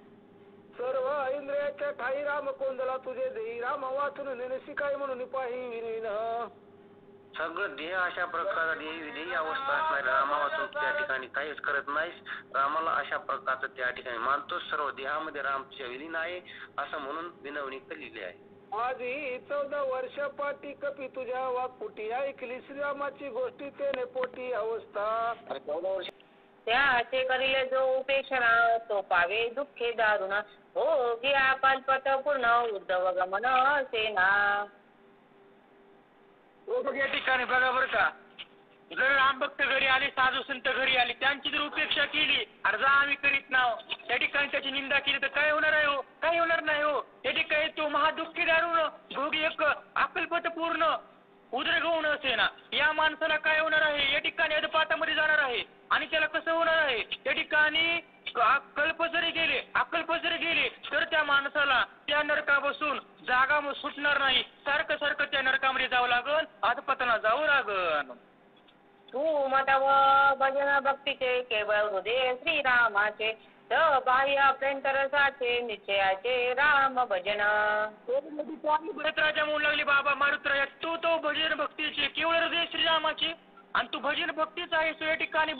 [SPEAKER 6] सर्व इंद्रियाच्या ठाई राम कोंदला तुझे देई राम वाचून नेनसी काय म्हणून पाही विनीन.
[SPEAKER 1] सगळं देह अशा प्रकारचा देही अवस्था असणार. रामा वाचून त्या ठिकाणी काहीच करत नाहीस. रामाला अशा प्रकारचं त्या ठिकाणी मानतो. सर्व देहामध्ये राम तुझ्या विलीन आहे असं म्हणून विनवणी केलेली आहे.
[SPEAKER 6] आधी 14 वर्ष पाठी कपी तुझ्या वाकपुटी ऐकली श्रीरामाची गोष्टी तेने पोटी अवस्था.
[SPEAKER 1] 14 वर्ष
[SPEAKER 3] त्याचे करिले जो उपेक्षणा तो पावे दुःखे दारुण हो गिया कल्पत पूर्ण उद्धव गमन सेना.
[SPEAKER 7] या ठिकाणी बघा बरं का, जर रामभक्त घरी आले, साधू संत घरी आले, त्यांची जर उपेक्षा केली, अर्धा आम्ही करीत नाव, त्या ठिकाणी त्याची निंदा केली तर काय होणार आहे हो? काही होणार नाही हो. त्या ठिकाणी तो महादुःखी दारुण भोगी एक अकल्पत पूर्ण उद्रगवण असेना. या माणसाला काय होणार आहे? या ठिकाणी अधपातामध्ये जाणार आहे. आणि त्याला कसं होणार आहे? त्या ठिकाणी कल्प जरी गेले, अकल्प जरी गेले तर त्या माणसाला त्या नरकापासून जागा सुटणार नाही. सारखं सारखं त्या नरकामध्ये जावं लागल, अधपतनाला जावं लागल.
[SPEAKER 3] तू मतव भजन भक्तीचे केवळ हृदय श्रीरामाचे बाह्य अभ्यंतरसाचे निश्चयाचे राम भजन.
[SPEAKER 7] भरत राजा म्हणू लागले बाबा मारुतराया, तू तो भजन भक्तीचे केवळ हृदय श्रीरामाचे आणि तू भजन भक्तीच आहे. या ठिकाणी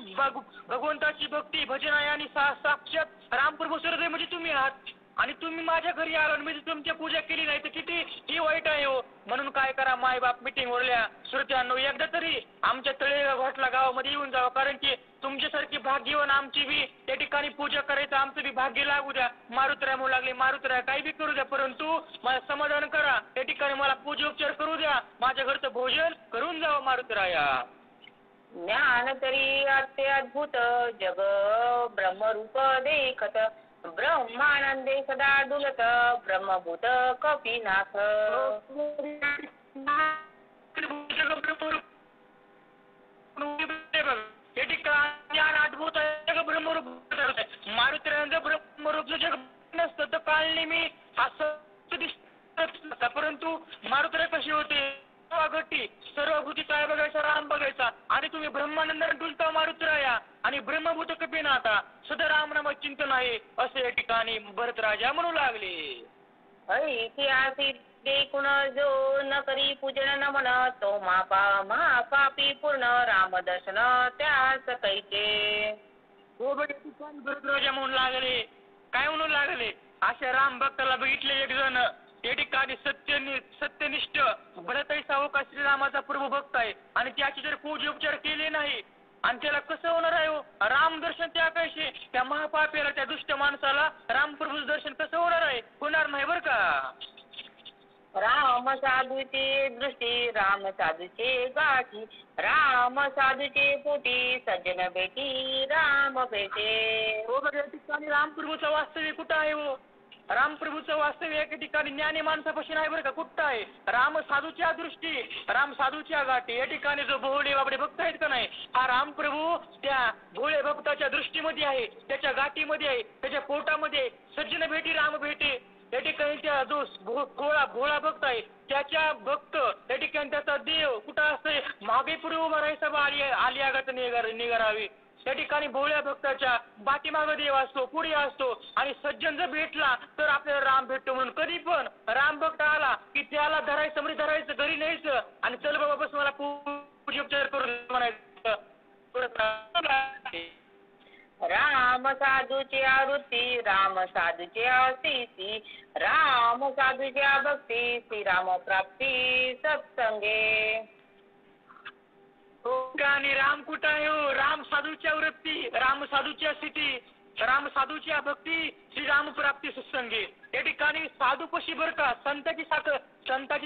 [SPEAKER 7] भगवंताची भक्ती भजन आहे आणि साक्षात रामप्रभू हृदय म्हणजे तुम्ही आहात. आणि तुम्ही माझ्या घरी आलो आणि मी तुमची पूजा केली नाही तर किती ही वाईट आहे हो. म्हणून काय करा, मायबाप मिटिंग वरल्या श्रोत्यांनो, एकदा तरी आमच्या तळेगाव घाटला गावामध्ये येऊन जावं. कारण की तुमच्यासारखी भाग्यवान आमची बी त्या ठिकाणी पूजा करायचं आमचं बी भाग्य लागू द्या. मारुतराय म्हणू लागले, मारुतराय काही बी करू द्या, परंतु मला समाधान करा. त्या ठिकाणी मला पूजोपचार करू द्या, माझ्या घरचं भोजन करून जावं मारुतराया.
[SPEAKER 3] ज्ञान तरी अत्यद्भुत जग ब्रह्मरूप देखत ब्रह्मानंदे सदा डुलत ब्रह्मभूत कपिनाथ.
[SPEAKER 7] या ठिकाणी अद्भुत जग ब्रह्मरूप मारुतीरायांचं ब्रह्मरूप जग नसतं तर काळने मी असं दिसत, परंतु मारुतीराय कशी होते घटी सर्व भूती काय बघायचा, राम बघायचा. आणि तुम्ही ब्रह्मानंदाने डुलता मारुतीराया आणि ब्रह्मभूत कपिनाथा सदा रामनाम चिंतन आहे असे या ठिकाणी भरत राजा म्हणू लागले.
[SPEAKER 3] ऐतिहासिक देखुण जो न करी पूजन नमन तो महापापी पूर्ण राम दर्शन त्यास कैचे.
[SPEAKER 7] हो भरत राजा म्हणू लागले, काय म्हणू लागले, अशा राम भक्ताला बघितले एक जण या ठिकाणी सत्यनिष्ठ भरतही सावका श्रीरामाचा प्रभू भक्त आहे आणि त्याची जर पूजोपचार केले नाही आणि त्याला कसं होणार आहे हो? राम दर्शन त्या कैसे त्या महापाप्याला त्या दुष्ट माणसाला रामप्रभूचं दर्शन कसं होणार आहे? होणार नाही बरं का.
[SPEAKER 3] राम साधूचे दृष्टी राम साधूचे गाठी राम साधूचे पोटी सज्जन भेटी राम भेटे.
[SPEAKER 7] हो बघा, या ठिकाणी रामप्रभूचं वास्तव्य कुठं आहे हो? रामप्रभूचं वास्तव्य एका ठिकाणी ज्ञानी माणसापाशी नाही बरं का. कुठं आहे? राम साधूच्या दृष्टी राम साधूच्या गाठी. या ठिकाणी जो भोळे बाबडे भक्त आहेत का नाही, हा रामप्रभू त्या भोळे भक्ताच्या दृष्टीमध्ये आहे, त्याच्या गाठीमध्ये आहे, त्याच्या पोटामध्ये सज्जन भेटी राम भेटे. या ठिकाणी त्या जो भोळा भक्त आहे त्याच्या भक्त त्या ठिकाणी त्याचा देव कुठं असतंय, मागे पुढे उभा राहायचा आली आगात निघारावी. त्या ठिकाणी भोळ्या भक्ताच्या पाठीमागं देव असतो, पुढे असतो. आणि सज्जन जर भेटला तर आपल्याला राम भेटतो. म्हणून कधी पण राम भक्त आला की त्याला धरायचं समरी धरायचं, घरी न्यायचं आणि चल बाबा बस मला पूजोपचार करून म्हणायचं.
[SPEAKER 3] राम साधूची आवृत्ती राम साधूची स्थिती राम साधूची भक्ती श्रीराम प्राप्ती सत्संगे.
[SPEAKER 7] आणि राम कुठं आहे हो? राम साधूच्या वृत्ती राम साधूच्या स्थिती राम साधूच्या भक्ती श्रीराम प्राप्ती सत्संगे. या ठिकाणी साधूपशी बरं का संताची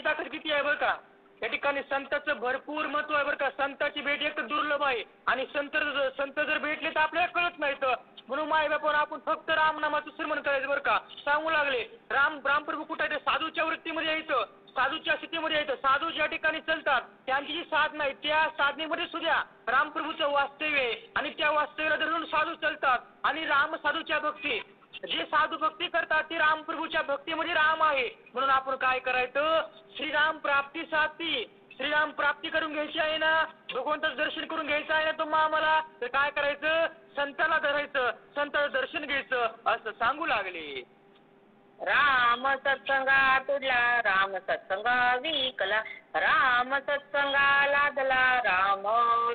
[SPEAKER 7] ताकद किती आहे बरं का. या ठिकाणी संताचं भरपूर महत्व आहे बरं का. संताची भेट एक दुर्लभ आहे आणि संत जर भेटले तर आपल्याला कळत नाही. तर म्हणून माय बापावर आपण फक्त रामनामाचं स्मरण करायचं बरं का. सांगू लागले रामप्रभू कुठं आहे? साधूच्या वृत्तीमध्ये यायचं साधूच्या स्थितीमध्ये यायचं. साधू ज्या ठिकाणी चालतात त्यांची जी साधना आहे त्या साधनेमध्ये सुद्धा रामप्रभूचं वास्तव्य आहे आणि त्या वास्तव्याला धरून साधू चालतात. आणि राम साधूच्या भक्ती जे साधू भक्ती करतात ते रामप्रभूच्या भक्तीमध्ये राम आहे. म्हणून आपण काय करायचं श्रीराम प्राप्तीसाठी श्रीराम प्राप्ती करून घ्यायची आहे ना भगवंताचं दर्शन करून घ्यायचं आहे ना तुम्हा आम्हाला तर काय करायचं संताला धरायचं संताचं दर्शन घ्यायचं असं सांगू लागले.
[SPEAKER 3] राम सत्संगा तुडला राम सत्संगा विकला राम सत्संगा लादला राम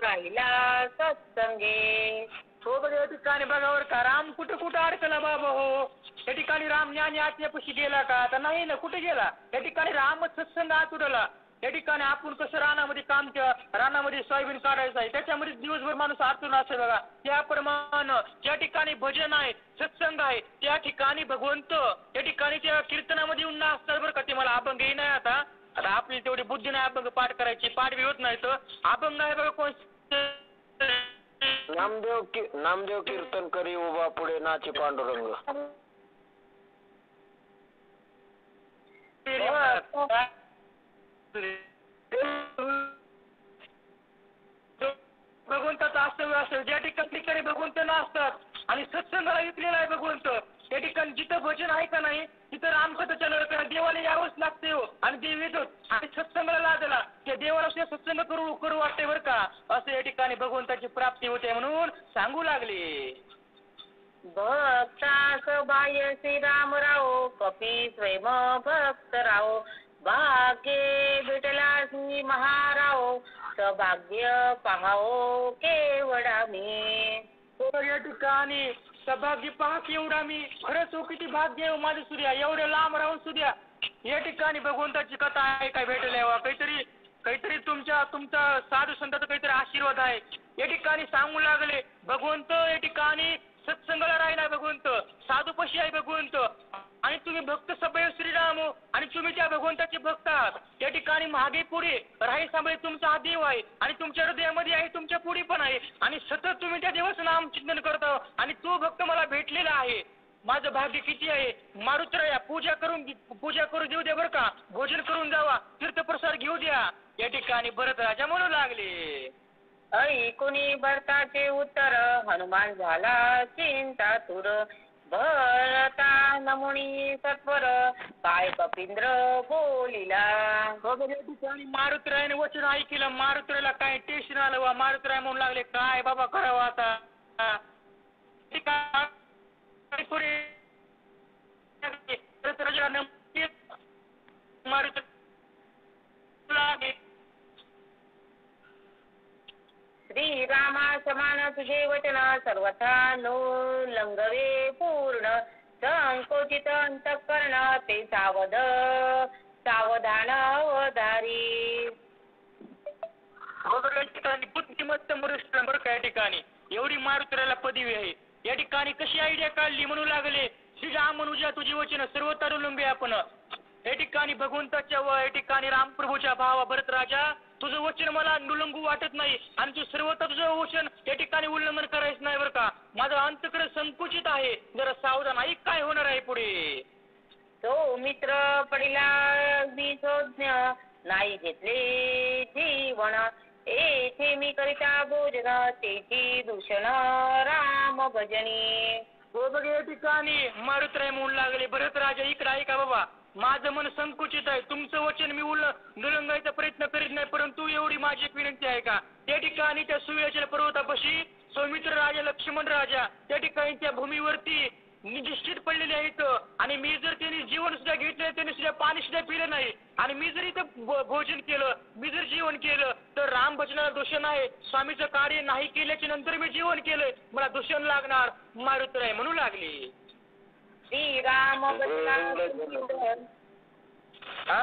[SPEAKER 3] राहिला सत्संगे.
[SPEAKER 7] हो बघा या ठिकाणी बघावर का राम कुठं अडकला बाबा हो. या ठिकाणी राम ज्ञानी आत्म्यापाशी गेला का तर नाही ना कुठे गेला. या ठिकाणी राम सत्संग आत उडला. या ठिकाणी आपण कसं रानामध्ये काम रानामध्ये सोयाबीन काढायचं आहे त्याच्यामध्ये दिवसभर माणूस आतून असेल बघा. त्याप्रमाणे ज्या ठिकाणी भजन आहे सत्संग आहे त्या ठिकाणी भगवंत या ठिकाणी त्या कीर्तनामध्ये येऊन असतात बरं का. ते मला अभंग येई नाही आता आपली तेवढी बुद्धी नाही अभंग पाठ करायची पाठ बी होत नाही तर अभंग आहे बघा कोण
[SPEAKER 6] नामदेव कीर्तन करी उभा पुढे नाचे पांडुरंग.
[SPEAKER 7] भगवंताचं असं ज्या ठिकाणी भगवंत नसतात आणि सत्संगाला विकलेला आहे भगवंत त्या ठिकाणी जिथं भजन आहे का नाही तिथं रामकथाच्या लढकं देवाला यावंच लागते हो. आणि देव येतो आणि सत्संगाला लादला त्या देवाला सत्संग करू वाटते बरं का. असं या ठिकाणी भगवंताची प्राप्ती होते म्हणून सांगू लागले.
[SPEAKER 3] भक्तास बाह्य श्रीरामराव कपी स्वयं भक्त राव भाग्य भेटला श्री महाराव सौभाग्य पाहावो केवढा मी.
[SPEAKER 7] या ठिकाणी सौभाग्य पहा केवढा मी. खरंच हो किती भाग्य आहे माझं सूर्या एवढ्या लांब राहून सुद्धा या ठिकाणी भगवंताची कथा आहे काय भेटले काहीतरी तुमचा साधू संतांचा काहीतरी आशीर्वाद आहे. या ठिकाणी सांगू लागले भगवंत या ठिकाणी सत्संगाला राहिला भगवंत साधूपाशी आहे भगवंत आणि तुम्ही भक्त सभय श्रीराम आणि तुम्ही त्या भगवंताचे भक्त आहात. या ठिकाणी मागे पुढे राही सांभाळे तुमचा हा देव आहे आणि तुमच्या हृदयामध्ये आहे तुमच्या पुढे पण आहे आणि सतत तुम्ही त्या देवाचं नाम चिंतन करता आणि तो भक्त मला भेटलेला आहे. माझं भाग्य किती आहे. मारुतराया पूजा करून देऊ द्या बरं का. भोजन करून जावा तीर्थप्रसाद घेऊ द्या. या ठिकाणी भरत राजा म्हणू लागले.
[SPEAKER 3] ऐकुनी भरताचे उत्तर हनुमान झाला चिंतातुर भरता नमुनी सत्वर काय कपिंद्र बोलिला.
[SPEAKER 7] या ठिकाणी मारुतरायाने वचन ऐकलं. मारुतरायाला काय टेन्शन आलं वा. मारुतराय म्हणू लागले काय बाबा करावं आता.
[SPEAKER 3] श्रीरामा समान तुझे वचन सर्वथा नो लंगवे पूर्ण संकोचित अंतःकरण ते सावधान अवधारी.
[SPEAKER 7] या ठिकाणी बुद्धिमत्ता मनुष्य बरं का. या ठिकाणी एवढी मारुतरायाला पदवी आहे. या ठिकाणी कशी आयडिया काढली म्हणू लागले श्रीराम मनुजा तुझी वचन सर्व तरुलंबे आपण. या ठिकाणी भगवंताच्या व या ठिकाणी रामप्रभूच्या भावा भरत राजा तुझं वचन मला नुलंगू वाटत नाही आणि तू सर्वता तुझं वचन या ठिकाणी उल्लंघन करायचं नाही बरं का. माझं अंतकडे संकुचित आहे जरा सावधान ऐक काय होणार आहे पुढे.
[SPEAKER 3] तो मित्र पडिला विसोज्ञ नाही घेतले जीवन येथे मी करिता भोजन तेची दूषण राम भजनी.
[SPEAKER 7] बरोबर या ठिकाणी मारुतराय म्हणू लागले भरत राजा इकडे ऐका बाबा माझं मन संकुचित आहे. तुमचं वचन मी उल्लंघायचा प्रयत्न करीत नाही परंतु एवढी माझी एक विनंती आहे का. त्या ठिकाणी त्या सूर्याच्या पर्वतापाशी सौमित्र राजा लक्ष्मण राजा त्या ठिकाणी त्या भूमीवरती निश्चित पडलेले आहेत आणि मी जर त्यांनी जीवन सुद्धा घेतलं त्यांनी सुद्धा पाणी सुद्धा पिलं नाही आणि मी जर इथं भोजन केलं मी जर जेवण केलं तर राम भजनाला दूषण आहे. स्वामीचं कार्य नाही केल्याच्या नंतर मी जेवण केलंय मला दूषण लागणार मारुती आहे म्हणू लागली.
[SPEAKER 3] श्रीराम
[SPEAKER 7] हा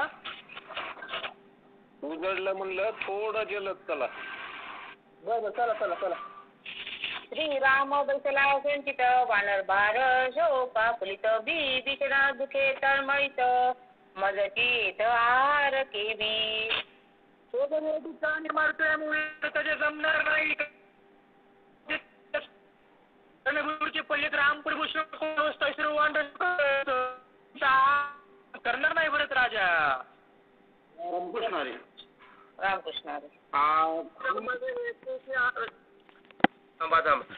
[SPEAKER 6] उजळलं म्हणलं थोडं गेलं चला.
[SPEAKER 1] बरं चला चला चला.
[SPEAKER 3] श्रीराम बसला संचित वानर भार शोका फुलित बी बिचरा दुखे तळमळीत मजतीत आहार केवी.
[SPEAKER 7] ठिकाणी मारुतीमुळे त्याचे जमणार नाही. गुरुचे पल्लेत रामप्रभू करणार नाही भरत राजा.
[SPEAKER 3] रामकृष्ण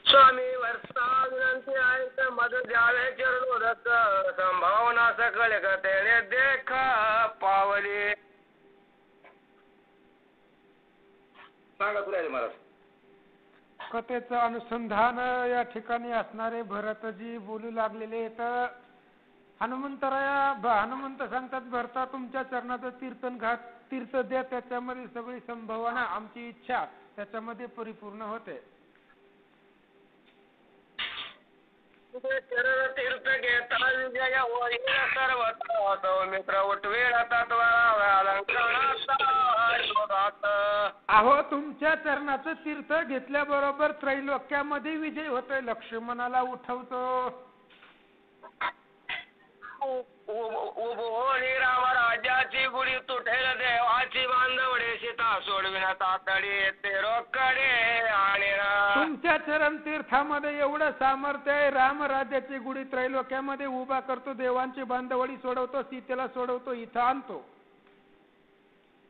[SPEAKER 2] स्वामी वर्षा विनंती आहे तर मद द्यावे चरणोदक संभावना सकळ कथेने देख पावली. सांगा तुला महाराज.
[SPEAKER 8] कथेचं अनुसंधान या ठिकाणी असणारे भरतजी बोलू लागलेले तर हनुमंत सांगतात भरता तुमच्या चरणाचं तीर्थ द्या त्याच्यामध्ये सगळी संभावना आमची इच्छा त्याच्यामध्ये परिपूर्ण होते.
[SPEAKER 2] चरण तीर्थ घेता विजय होईल सर्वता सौमित्र उठवेळ
[SPEAKER 8] अहो तुमच्या चरणाचं तीर्थ घेतल्याबरोबर त्रैलोक्यामध्ये विजय होतोय. लक्ष्मणाला उठवतो.
[SPEAKER 2] उभोनी राम राजाची गुढी तुटेल देवाची बांधवडे सीता सोडविना तातडी ते रोकडे आणि
[SPEAKER 8] तुमच्या चरण तीर्थामध्ये एवढं सामर्थ्य आहे. रामराज्याची गुढी त्रैलोक्यामध्ये उभा करतो. देवांची बांधवडी सोडवतो. सीतेला सोडवतो. इथं आणतो.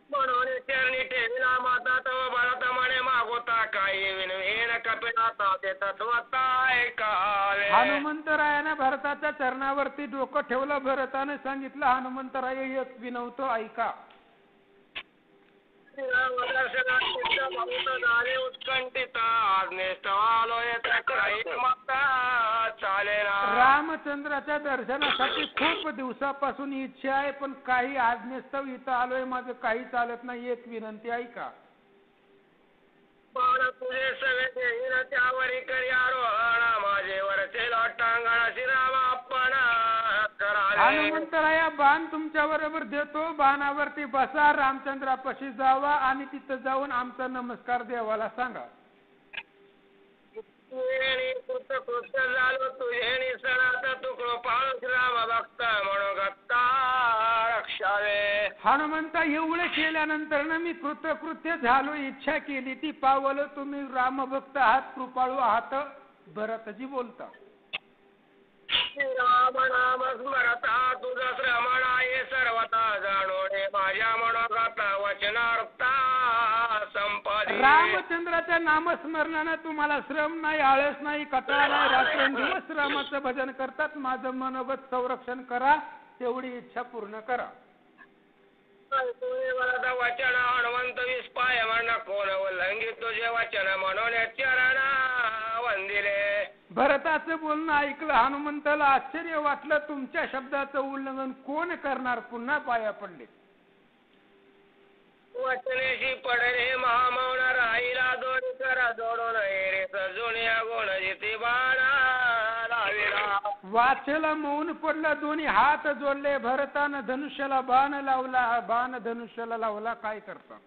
[SPEAKER 2] म्हणून चरणी ठेविला माता तव भरत म्हणे मागोता काही विनवीन कपिनाता ते तत्वता ऐकावे.
[SPEAKER 8] हनुमंतरायाने भरताच्या चरणावरती डोकं ठेवलं. भरताने सांगितलं हनुमंतराय एक विनवतो ऐका. रामचंद्राच्या दर्शनासाठी खूप दिवसापासून इच्छा आहे पण काही आज्ञेस्तव इथं आलोय. माझं काही चालत नाही. एक विनंती ऐका.
[SPEAKER 2] तुझे सगळे देईन त्यावरी करी आरोहण माझे वरचे लोटांगण श्रीरामापण करावे.
[SPEAKER 8] हनुमंतराया बाण तुमच्या बरोबर देतो. बाणावरती बसा. रामचंद्रापाशी जावा आणि तिथं जाऊन आमचा नमस्कार देवाला सांगा.
[SPEAKER 2] कृत झालो तुझे निसणात तुकडो पाळू श्रीराम भक्त म्हणून गत्ता रक्षावे.
[SPEAKER 8] हनुमंता एवढे केल्यानंतर ना मी कृतकृत्य झालो. इच्छा केली ती पावलं. तुम्ही रामभक्त आहात कृपाळू आहात. भरतजी बोलता.
[SPEAKER 2] राम नाम स्मरता तुझं श्रमण आहे सर्वता जाणोडे माझ्या मनोगता वचनार्था संपादी.
[SPEAKER 8] रामचंद्राच्या नामस्मरणानं तुम्हाला श्रम नाही आळस नाही कटाळा नाही. रात्रंदिवस रामाचं भजन करतात. माझं मनोगत संरक्षण करा. तेवढी इच्छा पूर्ण करा.
[SPEAKER 2] वचन हनुमंत विस्पाय म्हण कोण उल्लंघित तुझे वचन म्हणून चरण वंदिले.
[SPEAKER 8] भरताचं बोलणं ऐकलं. हनुमंताला आश्चर्य वाटलं. तुमच्या शब्दाचं उल्लंघन कोण करणार. पुन्हा पाया पडले.
[SPEAKER 2] वचनेशी पडले महामौन राहिला दोन करा जोडून रे जुन्या गुण जिती बाणा लाविला.
[SPEAKER 8] वाचेला मौन पडलं. दोन्ही हात जोडले. भरतानं धनुष्याला बाण लावला. बाण धनुष्याला लावला. काय करता.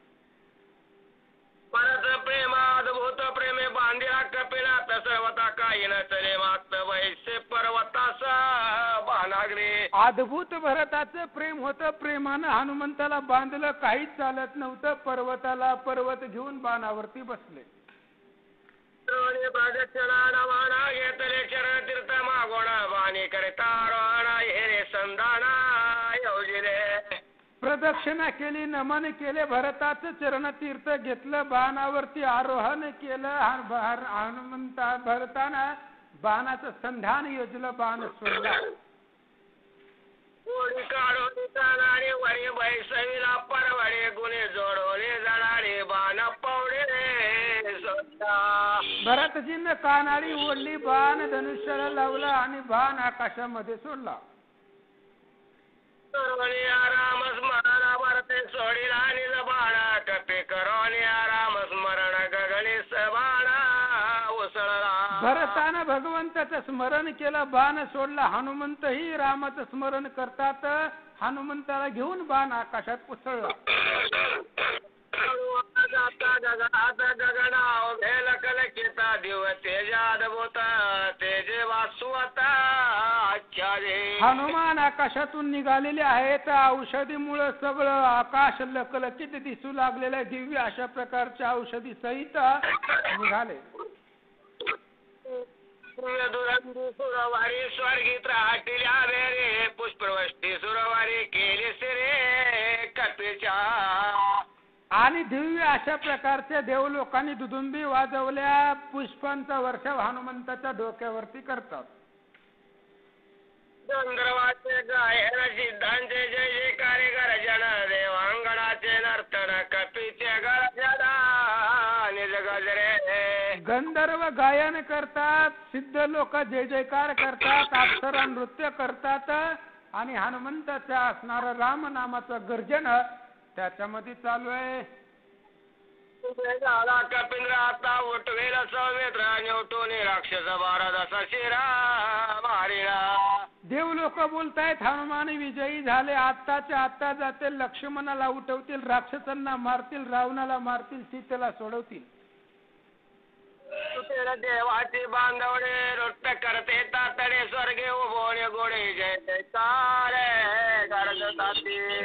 [SPEAKER 2] परत प्रेमाद्भूत प्रेमे बांधिला कपिनाथ सर्वता काही नसले मात वैसे पर्वतास बाणाग्रे.
[SPEAKER 8] अद्भुत भरताचं प्रेम होतं. प्रेमानं हनुमंताला बांधलं. काहीच चालत नव्हतं. पर्वत घेऊन बाणावरती बसले.
[SPEAKER 2] प्रदक्षिणा नवाना घेतले चरण तीर्थ मागोणा बाणी करता रोहणा हे संधाना योजिले.
[SPEAKER 8] प्रदक्षिणा केली. नमन केले. भरताचं चरण तीर्थ घेतलं. बाणावरती आरोहण केलं. भरतानं बाणाचं संधान योजलं. बाण सोडला.
[SPEAKER 2] गोडी काढून जाणारे वरी बैसविला परवडे गुन्हे जोडवले जाणारे बाण पवडे
[SPEAKER 8] भरतजीनं कानाडी ओढली, बाण धनुष्याला लावला आणि बाण आकाशामध्ये सोडला.
[SPEAKER 2] राम स्मरण भरते सोडिला निज बाण कपे करोनी राम स्मरण गगनी बाणा उसळला.
[SPEAKER 8] भरतानं भगवंताचं स्मरण केलं, बाण सोडला. हनुमंतही रामाचं स्मरण करतात, हनुमंताला घेऊन बाण आकाशात उसळला.
[SPEAKER 2] गगनाव भेल कलकिता दिव तेजादभूत तेजे वासुवता.
[SPEAKER 8] हनुमान आकाशातून निघालेले आहेत. औषधीमुळे सगळं आकाश लकलकीत दिसू लागलेलं आहे. दिव्य अशा प्रकारच्या औषधी सहित निघाले.
[SPEAKER 2] सुरवारी स्वर्गीत राहटिल्या बेरे पुष्पवृष्टी सुरवारी केली सिरे कपीच्या.
[SPEAKER 8] आणि दिव्य अशा प्रकारच्या देव लोकांनी दुदुंबी वाजवल्या. पुष्पांचा वर्षाव हनुमंताच्या डोक्यावरती करतात.
[SPEAKER 2] गंधर्वाचे गायन सिद्धांचे जय जयकारे गर्जन देवांगणाचे नर्तन कपीचे गर्जना निज गजरे.
[SPEAKER 8] गंधर्व गायन करतात, सिद्ध लोक जय जयकार करतात, अप्सरा नृत्य करतात आणि हनुमंताच्या असणारं राम नामाचं गर्जन त्याच्यामध्ये चालू आहे.
[SPEAKER 2] झाला कपिंद्र आता उठवेल सौमित्र निवटून राक्षस भारत असा शिरा मारिला.
[SPEAKER 8] देव लोक बोलतायत हनुमान विजयी झाले. आत्ताच्या आत्ता जातील, लक्ष्मणाला उठवतील, राक्षसांना मारतील, रावणाला मारतील, सीतेला सोडवतील.
[SPEAKER 2] देवाची बांधवडे रोट्ट करते तातडे स्वर्गे उभोणे गोडे जय जयकारे.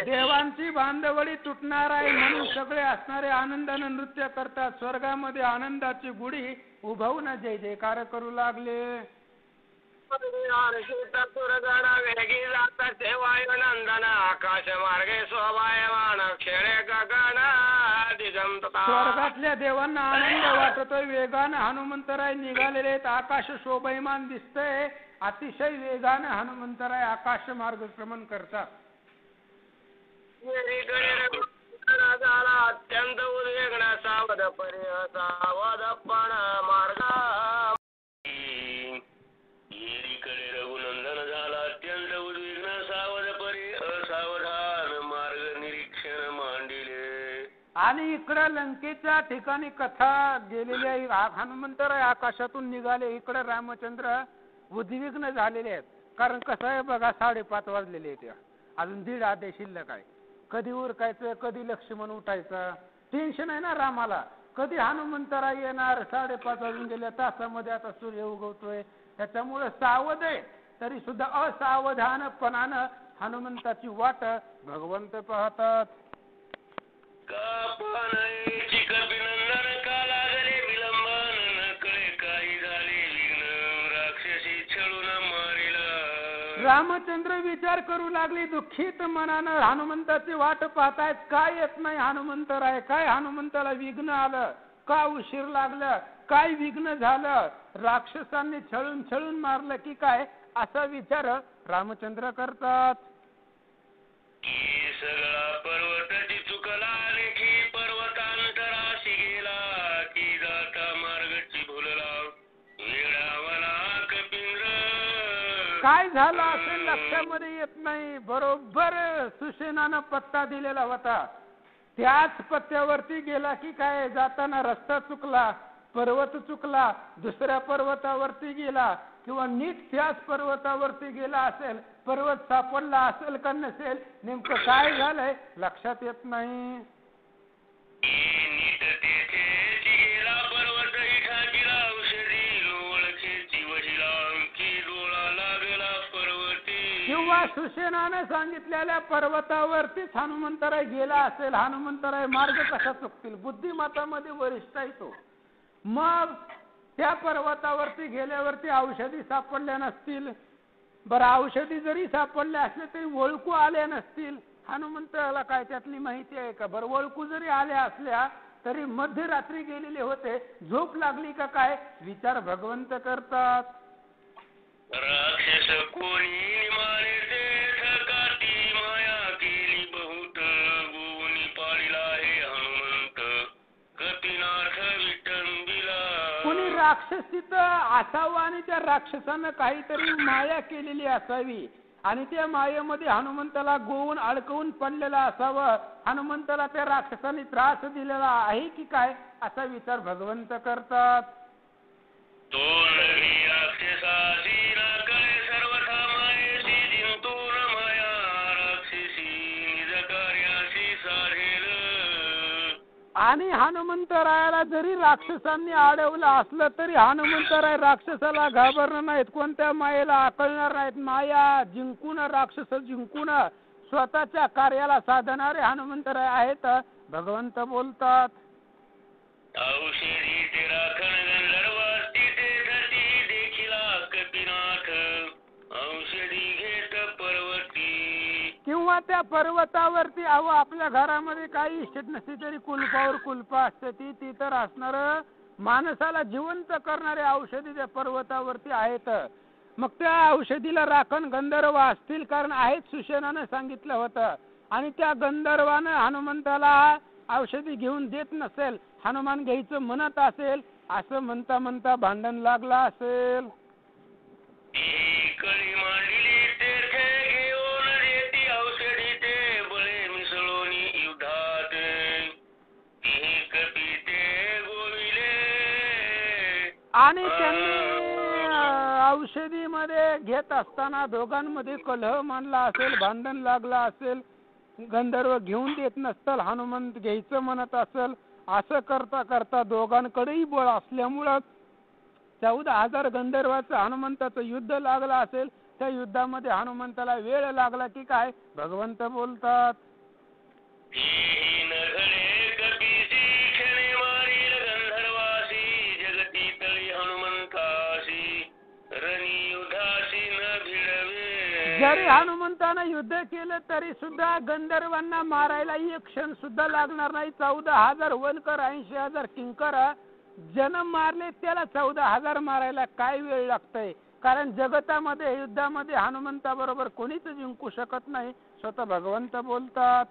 [SPEAKER 8] देवांची बांधवडी तुटणार आहे म्हणून सगळे असणारे आनंदाने नृत्य करतात. स्वर्गामध्ये आनंदाची गुढी उभवून जय जयकार करू लागले.
[SPEAKER 2] वेगी जातात वायुनंदन आकाश मार्गे शोभायमान खेळे गगन दिगंतता.
[SPEAKER 8] स्वर्गातल्या देवांना आनंद वाटतोय. वेगानं हनुमंतराय निघालेले आहेत. आकाश शोभायमान दिसतंय. अतिशय वेगानं हनुमंतराय आकाश मार्गक्रमण करतात.
[SPEAKER 2] झाला अत्यंत उद्विग्न सावध परी सावधपण मार्ग. रघुनंदन झाला अत्यंत उद्विग्न सावध परी असावधान मार्ग निरीक्षण मांडिले.
[SPEAKER 8] आणि इकडं लंकेच्या ठिकाणी कथा गेलेली आहे. हनुमंतराय आकाशातून निघाले. इकडे रामचंद्र उद्विग्न झालेले आहेत. कारण कसं आहे बघा, 5:30 वाजलेले आहेत. अजून 1.5 आदेश शिल्लक आहे. कधी उरकायचं, कधी लक्ष्मण उठायचं, टेन्शन आहे ना रामाला. कधी हनुमंतराय येणार, 5:30 वाजून गेल्या तासामध्ये आता सूर्य उगवतोय. त्याच्यामुळे सावध आहे, तरी सुद्धा असावधानपणानं हनुमंताची वाट भगवंत पाहतात. रामचंद्र विचार करू लागले दुःखित मनानं. हनुमंताची वाट पाहतायत, काय येत नाही हनुमंतराय. काय हनुमंताला विघ्न आलं, का उशीर लागलं, काय विघ्न झालं, राक्षसांनी छळून छळून मारलं की काय, असा विचार रामचंद्र करतात.
[SPEAKER 2] सगळा पर्वताची चुकला आणखी पर्वतांतराशी गेला की जाता मार्गची भुलला वेळावला कपिंद्र.
[SPEAKER 8] काय झालं असेल लक्षामध्ये येत नाही. बरोबर सुसेनानं पत्ता दिलेला होता, त्याच पत्त्यावरती गेला की काय. जाताना रस्ता चुकला, पर्वत चुकला, दुसऱ्या पर्वतावरती गेला किंवा नीट त्याच पर्वतावरती गेला असेल, पर्वत सापडला असेल का नसेल, नेमकं काय झालंय लक्षात येत नाही. किंवा सुसेनाने सांगितलेल्या पर्वतावरतीच हनुमंतराय गेला असेल. हनुमंतराय मार्ग कसा चुकतील, बुद्धिमत्तामध्ये वरिष्ठ आहे तो. मग त्या पर्वतावरती गेल्यावरती औषधी सापडल्या नसतील. बरं, औषधी जरी सापडल्या असल्या तरी ओळखू आल्या नसतील. हनुमंताला काय त्यातली माहिती आहे का? बरं, ओळखू जरी आल्या असल्या तरी मध्यरात्री गेलेले होते, झोप लागली का काय, विचार भगवंत करतात.
[SPEAKER 2] राक्षस कोणी निमाणे थकाती माया केली बहुत गोनी पाळीला हे हनुमंत कपिनाथ विटंबिला
[SPEAKER 8] राक्षस तिथं असावं आणि त्या राक्षसानं काहीतरी माया केलेली असावी आणि त्या मायेमध्ये हनुमंताला गोवून अडकवून पडलेला असावं. हनुमंताला त्या राक्षसाने त्रास दिलेला आहे की काय असा विचार भगवंत करतात.
[SPEAKER 2] तो नगरी राक्षसासी नाकळे सर्वथा मायेसी जिंतून माया राक्षसी निज कार्यासी साधेल.
[SPEAKER 8] आणि हनुमंतरायाला जरी राक्षसांनी अडवलं असलं तरी हनुमंतराय राक्षसाला घाबरणार नाहीत, कोणत्या मायेला आकळणार नाहीत. माया जिंकून राक्षस जिंकून स्वतःच्या कार्याला साधणारे हनुमंतराय आहेत. भगवंत बोलतात
[SPEAKER 2] औषधी ते राखण गंधर्वास्ती ते धती देखिला कपिनाथ औषधी घेत पर्वती.
[SPEAKER 8] किंवा त्या पर्वतावरती आपल्या घरामध्ये काही इष्ट नसते तरी कुलपावर कुलप असते ती तर असणार माणसाला जिवंत करणारे औषधी त्या पर्वतावरती आहेत. मग त्या औषधीला राखण गंधर्व असतील, कारण आहेत सुशेनानं सांगितलं होतं. आणि त्या गंधर्वानं हनुमंताला औषधी घेऊन देत नसेल, हनुमान घ्यायचं म्हणत असेल, असं म्हणता म्हणता भांडण लागला असेल.
[SPEAKER 2] कळी मांडली तेथे घेऊन देती औषधी ते बळे मिसळून युद्धात कपी ते गोविले.
[SPEAKER 8] आणि त्यांनी औषधीमध्ये घेत असताना दोघांमध्ये कलह मांडला असेल, भांडण लागला असेल. गंधर्व घेऊन देत नसतील, हनुमंत घ्यायचं म्हणत असेल. असं करता करता दोघांकडेही बळ असल्यामुळं 14,000 गंधर्वाचं हनुमंताचं युद्ध लागलं असेल. त्या युद्धामध्ये हनुमंताला वेळ लागला की काय भगवंत बोलतात जरी हनुमंतानं युद्ध केलं तरी सुद्धा गंधर्वांना मारायला एक क्षण सुद्धा लागणार नाही. 14,000 वनकर 80,000 किंकर जन्म मारले, त्याला 14,000 मारायला काय वेळ लागतंय. कारण जगतामध्ये युद्धामध्ये हनुमंताबरोबर कोणीच जिंकू शकत नाही. स्वतः भगवंत बोलतात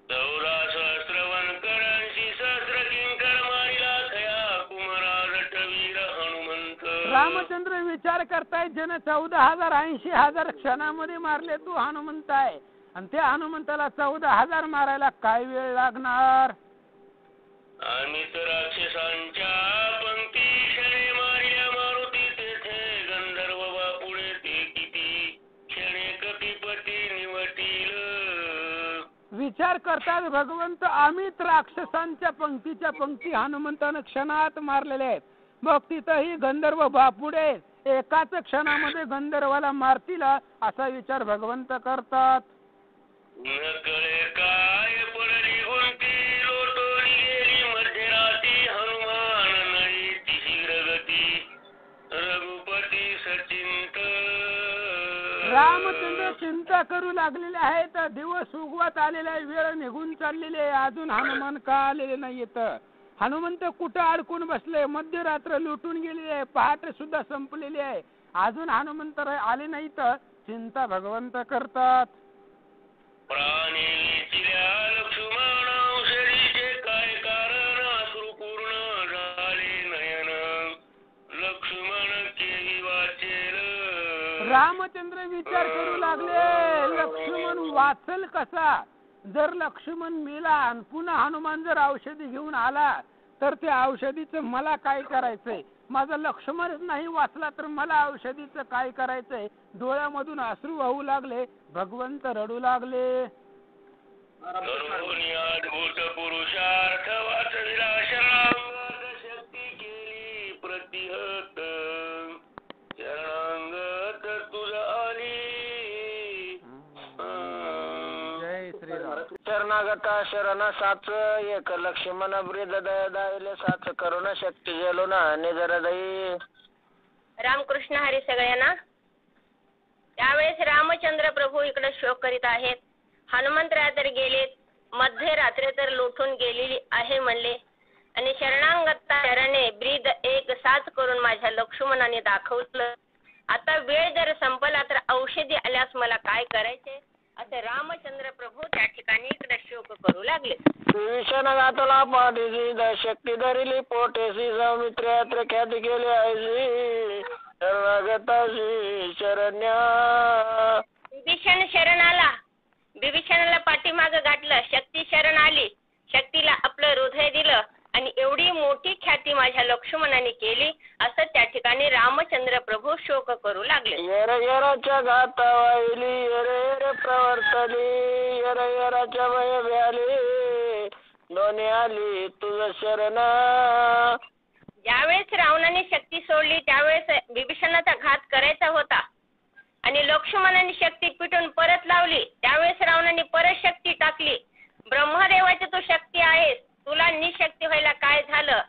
[SPEAKER 2] 14 सहस्र वनकरांशी सहस्र किंकर मारिला खया कुमारा रटवीर हनुमंत.
[SPEAKER 8] रामचंद्र विचार करताय जन 14,000 80,000 क्षणामध्ये मारले तू हनुमंत आहे, आणि त्या हनुमंताला 14,000 मारायला काय वेळ लागणार.
[SPEAKER 2] आम्ही तर राक्षसांच्या पंक्ती क्षणे मारिल्या मारुती तेथे गंधर्व बापुळे ते किती क्षणे कपिपती निवटील.
[SPEAKER 8] विचार करतात भगवंत आम्ही राक्षसांच्या पंक्तीच्या पंक्ती हनुमंतानं क्षणात मारलेले आहेत. मग तिथंही गंधर्व बापुडे एकाच क्षणामध्ये गंधर्वाला मारतील असा विचार भगवंत करतात.
[SPEAKER 2] न कळे काय पडली गुंती लोटोनी गेली मध्यराती हनुमान नळी शीघ्र गती रघुपती सचिंत.
[SPEAKER 8] रामचंद्र चिंता करू लागलेले आहेत. दिवस उगवत आलेला आहे, वेळ निघून चाललेली आहे, अजून हनुमान का आलेले नाहीयेत. हनुमंत कुठं अडकून बसले, मध्यरात्र लुटून गेलेली आहे, पहाटे सुद्धा संपलेली आहे, अजून हनुमंत आले नाही. तर चिंता भगवंत करतात
[SPEAKER 2] प्राणी विचिल्या लक्ष्मण औषधीचे काय कारण अश्रुपूर्ण झाले नयन लक्ष्मण केली वाचेल.
[SPEAKER 8] रामचंद्र विचार करू लागले लक्ष्मण वाचल कसा. जर लक्ष्मण मेला आणि पुन्हा हनुमान जर औषधी घेऊन आला तर त्या औषधीचं मला काय करायचंय. माझा लक्ष्मणच नाही वाचला तर मला औषधीचं काय करायचंय. डोळ्यामधून अश्रू वाहू लागले, भगवंत रडू लागले.
[SPEAKER 2] अद्भुत पुरुषार्थ वाचविला शरणांगत शक्ती केली प्रतिहत शरणांगत तुझा आली.
[SPEAKER 8] जय श्रीराम.
[SPEAKER 1] शरणागता शरण साच एक लक्ष्मण ब्रीद दायले साच करुण शक्ती गेलो ना निजर दई.
[SPEAKER 3] रामकृष्ण हरी सगळ्यांना. त्यावेळेस रामचंद्र प्रभू इकडे शोक करीत आहेत. हनुमंतराय तर गेलेत, मध्यरात्री तर लुटून गेलेली आहे म्हणले, आणि शरणांगता शरणे ब्रीद एक साच करून माझ्या लक्ष्मणाने दाखवलं. आता वेळ जर संपला तर औषधी आल्यास मला काय करायचे असे रामचंद्र प्रभू त्या ठिकाणी इकडे शोक करू लागले.
[SPEAKER 1] विभीषण घातला पाठीसी शक्ती धरिली पोटेसी सौमित्र यात्र ख्याती केली आयसी शरणागताशी शरण्या.
[SPEAKER 3] विभीषण शरण आला, विभीषणाला पाठीमाग गाठलं, शक्ती शरण आली, शक्तीला आपलं हृदय दिलं आणि एवढी मोठी ख्याती माझ्या लक्ष्मणाने केली असं त्या ठिकाणी रामचंद्र प्रभू शोक करू लागले.
[SPEAKER 1] यर यराच्या घाता वाहिली यर यर प्रवर्तली यर यराच्या भय भ्याली दोन्ही आली तुझ शरण.
[SPEAKER 3] ज्यावेळेस रावणाने शक्ती सोडली त्यावेळेस विभीषणाचा घात करायचा होता आणि लक्ष्मणाने शक्ती पिटून परत लावली. त्यावेळेस रावणाने परत शक्ती टाकली. ब्रह्मदेवाची तू शक्ती आहेस, तुला निशक्ती व्हायला काय झालं?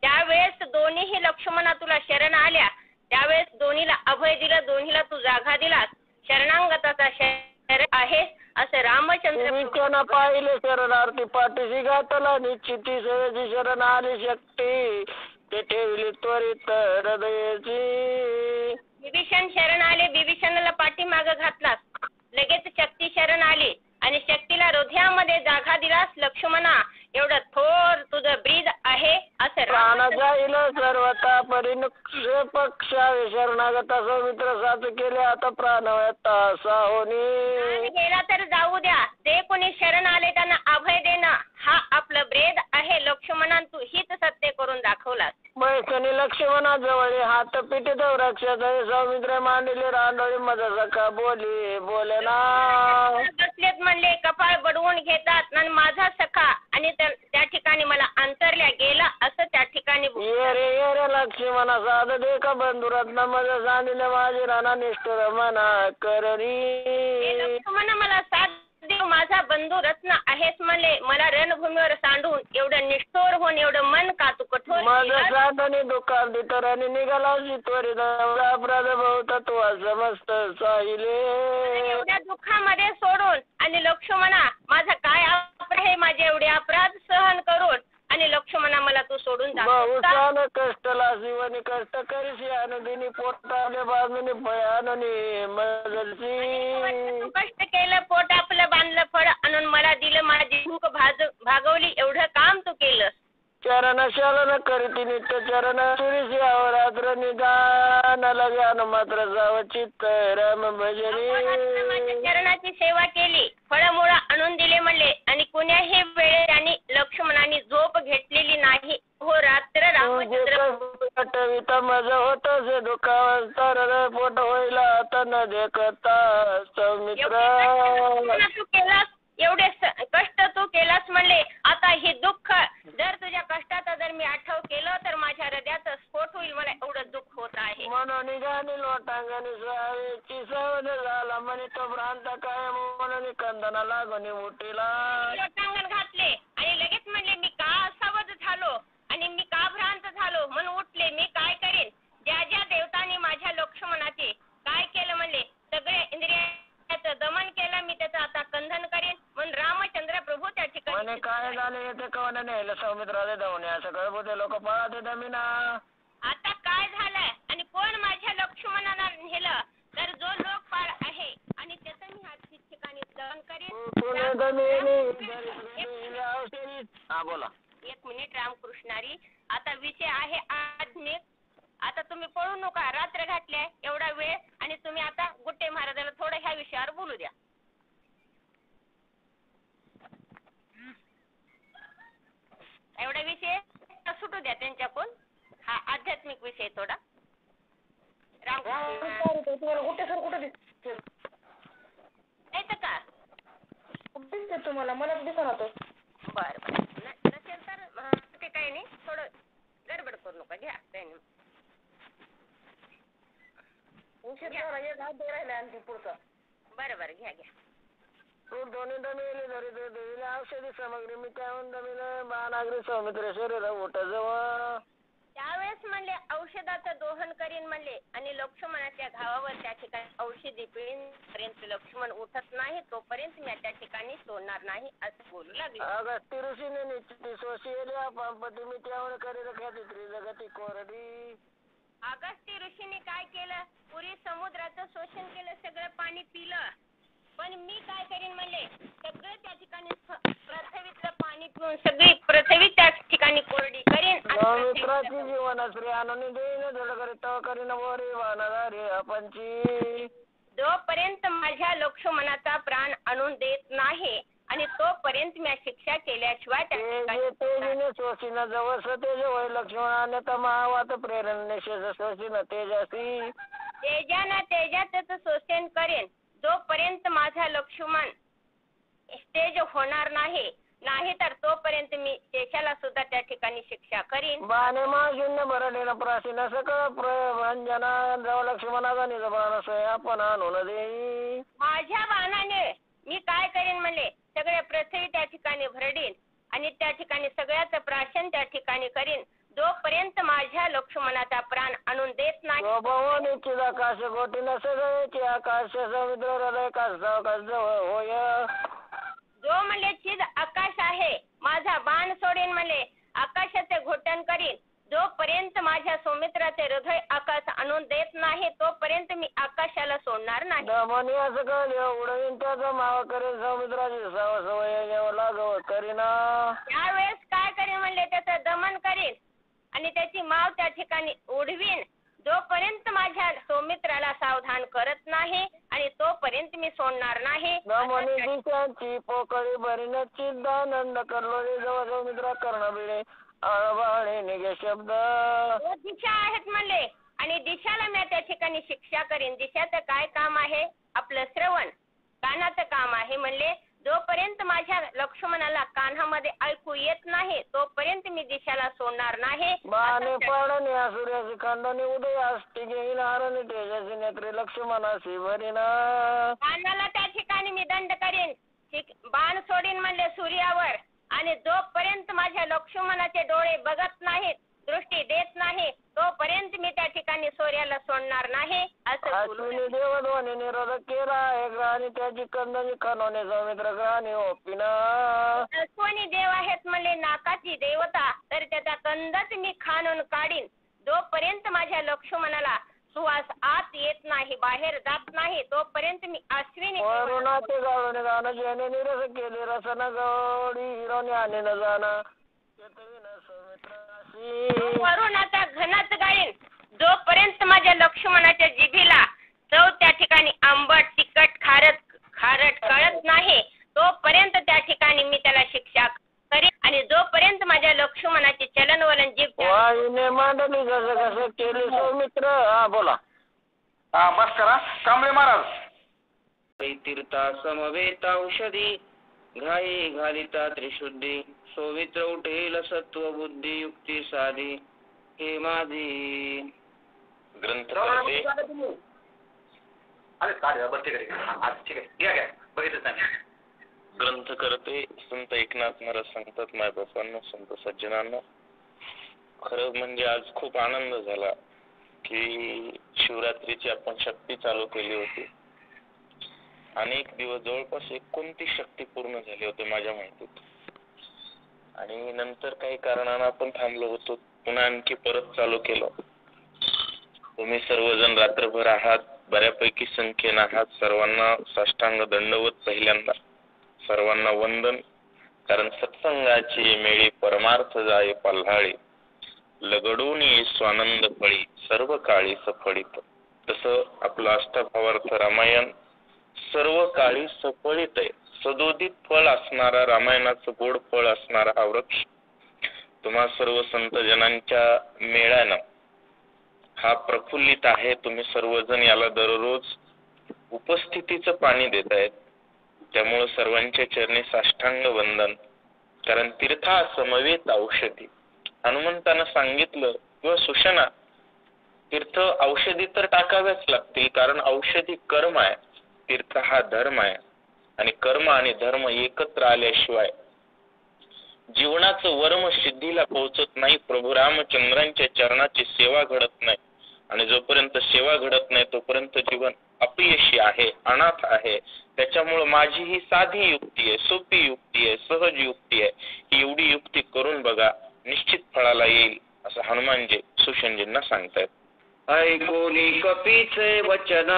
[SPEAKER 3] त्यावेळेस दोन्हीही लक्ष्मणा तुला शरण आल्या, त्यावेळेस दोन्हीला अभय दिलं, दोन्हीला तू जागा दिलास. शरणांगताचा शरण आहे असं रामचंद्र
[SPEAKER 1] पाहिले शरणार्थी पाठीशी घातला निश्चिती सवेची शरण आली शक्ती ते ठेवली त्वरित हृदयाची.
[SPEAKER 3] विभीषण शरण आले, विभीषणाला पाठीमाग घातलास, लगेच शक्ती शरण आली आणि शक्तीला हृदयामध्ये जागा दिलास. लक्ष्मणा एवढं थोर तुझं ब्रीद आहे असं
[SPEAKER 1] प्राण जाईल सर्वता परिनुक्ष पक्षावे शरणागता सौमित्र साथ केले आता प्राण साहोनी.
[SPEAKER 3] गेला तर जाऊ द्या, ते कोणी शरण आले त्यांना अभय देणं हा आपलं ब्रेद आहे. लक्ष्मणा तू हीच सत्य करून दाखवलास.
[SPEAKER 1] मैसनी लक्ष्मणाजवळ हात पिटीत वृक्षाजवळ सौमित्र मांडले रांडोळी मज सखा बोली बोले ना.
[SPEAKER 3] बसलेत म्हणले कपाळ बडवून घेतात आणि माझा सखा आणि त्या ठिकाणी मला अंतरल्या गेला असं त्या ठिकाणी
[SPEAKER 1] ये रे लक्ष्मणा साध दे का बंधुरत्न मज सांडिले माझी राणा निष्ठुर मना करणी.
[SPEAKER 3] लक्ष्मणा मला साथ देव माझा बंधू रत्न आहेस म्हणले, मला रणभूमीवर सांडून एवढं निष्ठोर होऊन एवढं मन का तू कठोर
[SPEAKER 1] माझं साधने दुकान दितराने निघाला त्वरित अपराध बहुत तत्व समस्त साहिले.
[SPEAKER 3] एवढ्या दुःखामध्ये सोडून आणि लक्ष्मणा माझा काय अपराध आहे, माझे एवढे अपराध सहन करून आणि लक्ष्मणा मला तू सोडून
[SPEAKER 1] बहुसान कष्टला शिवनी कष्ट करशी आनंदिनी पोटाले बांधून भयाननी मजलसी.
[SPEAKER 3] तू कष्ट केलं, पोट आपलं बांधलं, फळ आणून मला दिलं, माझी भूक भागवली, एवढं काम तू केलं.
[SPEAKER 1] चरण शलन करती नित्य चरण तुळशी अवरात्र निदान लग्न मात्र जाव चित्त राम भजनी.
[SPEAKER 3] चरणाची सेवा केली, फळमुळं आणून दिले म्हणले आणि कुण्याही वेळे त्यांनी लक्ष्मणाने झोप घेतलेली नाही. हो रात्र रामचंद्र
[SPEAKER 1] मज होत से दुःखावर पोट होईला आता न देखता सौमित्र.
[SPEAKER 3] तू केलास एवढे कष्ट तू केलास म्हणले, आता हे दुःख जर तुझ्या कष्टाचा जर मी आठव केलं तर माझ्या हृदयाचा स्फोट होईल, मला एवढं दुःख होत आहे.
[SPEAKER 1] मनोनी गाणी लोटांगणी स्वावेची सवद झाला म्हणे तो भ्रांत काय मनोनी कंदना लागून उठीला.
[SPEAKER 3] लोटांगण घातले आणि लगेच म्हणले मी का सावध झालो आणि मी का भ्रांत झालो म्हणून उठले. मी काय करेन, ज्या ज्या देवतांनी माझ्या लक्ष्मणाचे काय केलं म्हणले, सगळे इंद्रियाचं दमन केलं, मी त्याचं आता कंधन करेन. म्हणून रामचंद्र प्रभू त्या ठिकाणी
[SPEAKER 1] काय झाले येते कवना नेलं सौमित्राले धावणे असं कळबोते लोक पळाते दमिना.
[SPEAKER 3] आता काय झालंय आणि कोण माझ्या लक्ष्मणाला नेलं तर जो लोकपाल आहे आणि त्याचं मी ह्या ठिकाणी दहन करेन.
[SPEAKER 1] हा बोला.
[SPEAKER 3] एक मिनिट रामकृष्णारी, आता विषय आहे आध्यात्मिक. आता तुम्ही पळू नका, रात्र घातली एवढा वेळ आणि तुम्ही आता गुट्टे महाराजाला थोडं ह्या विषयावर बोलू द्या. एवढा विषय सुटू द्या त्यांच्याकडून, हा आध्यात्मिक विषय थोडा. तुम्हाला मला दिसत होतो. बरं नसेल तर ते काही नाही, थोडं गडबड करू नका, घ्या काही नाही. बरं घ्या घ्या.
[SPEAKER 1] दोन्ही दमिले धरी देवीने औषधी सामग्री मी त्याहून दमिले महानागरी सौमित्र शरीर ओट जवळ.
[SPEAKER 3] त्यावेळेस म्हणले औषधाचं दोहन करीन म्हणले आणि लक्ष्मणाच्या घावावर त्या ठिकाणी औषधी पिळीपर्यंत लक्ष्मण उठत नाही तोपर्यंत मी त्या ठिकाणी सोडणार नाही असं बोलू लागले.
[SPEAKER 1] अगस्ती ऋषीने निश्चिती सोशियल्या पांपती मी त्यावर करील ख्याती त्रिजगती कोरडी.
[SPEAKER 3] अगस्ती ऋषीने काय केलं, पुरी समुद्राचं शोषण केलं, सगळं पाणी पिलं पण मी काय करीन म्हणले सगळं त्या ठिकाणी पृथ्वीतलं पाणी पिऊन सगळी पृथ्वी त्या ठिकाणी कोरडी करीन
[SPEAKER 1] मित्राची जीवनश्री आनंदी देईन धडकरीत करीन वरी वानधारी आपणची.
[SPEAKER 3] जोपर्यंत माझ्या लक्ष्मणाचा प्राण आणून देत नाही आणि तोपर्यंत मी शिक्षा केल्याशिवाय त्या ठिकाणी
[SPEAKER 1] शोषीन जवळ तेज वय लक्ष्मणाने तमावात प्रेरण शोषीन तेजसी
[SPEAKER 3] तेजाना तेजातच शोषण करेन जोपर्यंत माझा लक्ष्मण तेज होणार नाही तर तोपर्यंत मी देशाला सुद्धा त्या ठिकाणी शिक्षा करीन.
[SPEAKER 1] बाणे शून्य भरडेन प्राचीन सकळ प्रभंजना जवळ लक्ष्मणाचा निजबाण सोय आपण आणून देई.
[SPEAKER 3] माझ्या बाणाने मी काय करीन म्हणले सगळे पृथ्वी त्या ठिकाणी भरडीन आणि त्या ठिकाणी सगळ्याचं प्राशन त्या ठिकाणी करीन जोपर्यंत माझ्या लक्ष्मणाचा प्राण आणून देत नाही.
[SPEAKER 1] भवानीची आकाश गोटीन सगळ्याची आकाश समुद्र हृदय कास जवळ होय.
[SPEAKER 3] जो म्हणले चिद आकाश आहे माझा बाण सोडीन म्हणले आकाशाचे घोटन करीन जोपर्यंत माझ्या सौमित्राचे हृदय आकाश आणून देत नाही तोपर्यंत मी आकाशाला सोडणार नाही.
[SPEAKER 1] दमनी असं कळले उडवीन त्याचा माव करेन समुद्राची सवय लागव करीना.
[SPEAKER 3] त्यावेळेस काय करीन म्हणले त्याचं दमन करीन आणि त्याची माव त्या ठिकाणी उडवीन जोपर्यंत माझ्या सौमित्राला सावधान करत नाही आणि तोपर्यंत मी सोडणार नाही.
[SPEAKER 1] दिशांची पोकळी भरीनची दानंद करलो जवळ सौमित्रा कर्ण बिळे आळबाळे निघे शब्द.
[SPEAKER 3] दिशा आहेत म्हणले आणि दिशाला मी त्या ठिकाणी शिक्षा करीन. दिशाचं काय काम आहे आपलं श्रवण कानाचं काम आहे म्हणले जोपर्यंत माझ्या लक्ष्मणाला कानामध्ये ऐकू येत नाही तोपर्यंत मी दिशाला सोडणार नाही.
[SPEAKER 1] बाणे पाडणे सूर्याची खंडणी उदय असती घेईन हरण तेजाची नेत्री लक्ष्मणाशी भरीना.
[SPEAKER 3] कानाला त्या ठिकाणी मी दंड करीन बाण सोडीन म्हणले सूर्यावर आणि जोपर्यंत माझ्या लक्ष्मणाचे डोळे बघत नाहीत दृष्टी देत नाही तोपर्यंत मी त्या ठिकाणी सूर्याला सोडणार नाही असं
[SPEAKER 1] देवध्वनी निरोधक केला आणि त्याची कंदनी खनवणे सौमित्र ग्रहाने ओपिना.
[SPEAKER 3] कोणी देव आहेत म्हणले नाकाची देवता तर त्याचा कंदच मी खाणून काढीन जोपर्यंत माझ्या लक्ष्मणाला सुवास आत येत नाही बाहेर जात नाही तोपर्यंत मी अश्विनी
[SPEAKER 1] वरुणाचे गाळून गाणं जेणे निरस केले रसन गौडी हिरोने आणि न जाणं
[SPEAKER 3] वरुणाचा घनच गाळीन जोपर्यंत माझ्या लक्ष्मणाच्या जिभेला चव त्या ठिकाणी आंबट तिखट खारट कळत नाही तोपर्यंत त्या ठिकाणी मी त्याला शिक्षा करीन आणि जोपर्यंत माझ्या लक्ष्मणाचे चलनवलन जीभ
[SPEAKER 1] वायूने मांडली जसं कसं केली सौमित्र. हा बोला.
[SPEAKER 6] हा बस करा कांबळे महाराज.
[SPEAKER 1] तीर्था समवेत औषधी घाई घालिता त्रिशुद्धी सौमित्र उठेल सत्व बुद्धी युक्ती साधी हे माझी.
[SPEAKER 5] ग्रंथ करते संत एकनाथ महाराज सांगतात मायबापांना संत सज्जनांना खरं म्हणजे आज खूप आनंद झाला की शिवरात्रीची आपण शक्ती चालू केली होती. अनेक दिवस जवळपास 29 शक्ती पूर्ण झाली होती माझ्या माहितीत आणि नंतर काही कारणानं आपण थांबलो होतो पुन्हा आणखी परत चालू केलं. तुम्ही सर्वजण रात्रभर आहात बऱ्यापैकी संख्येनं आहात सर्वांना साष्टांग दंडवत पहिल्यांदा सर्वांना वंदन. कारण सत्संगाची मेळी परमार्थ जाय पल्हाळी लगडून ये स्वानंद फळी सर्व काळी सफळीत. तसं आपलं अष्टभावार्थ रामायण सर्व काळी सफळीत आहे. सदोदित फळ असणारा रामायणाचं गोड फळ असणारा हा वृक्ष तुम्हा सर्व संत जनांच्या मेळ्यानं हा प्रफुल्लित आहे. तुम्ही सर्वजण याला दररोज उपस्थितीचं पाणी देत आहेत त्यामुळे सर्वांच्या चरणी साष्टांग वंदन. कारण तीर्था समवेत औषधी हनुमंतानं सांगितलं किंवा सुशना तीर्थ औषधी तर टाकाव्याच लागतील कारण औषधी कर्म आहे तीर्थ हा धर्म आहे आणि कर्म आणि धर्म एकत्र आल्याशिवाय जीवनाचं वर्म सिद्धीला पोहोचत नाही. प्रभू रामचंद्रांच्या चरणाची सेवा घडत नाही आणि जोपर्यंत सेवा घडत नाही तोपर्यंत जीवन अपयशी आहे अनाथ आहे. त्याच्यामुळे माझी ही साधी युक्ती आहे सोपी युक्ती आहे सहज युक्ती आहे ही एवढी युक्ती करून बघा निश्चित फळाला येईल असं हनुमानजी सुशनजींना सांगतायत.
[SPEAKER 1] ऐकोनी कपीचे वचन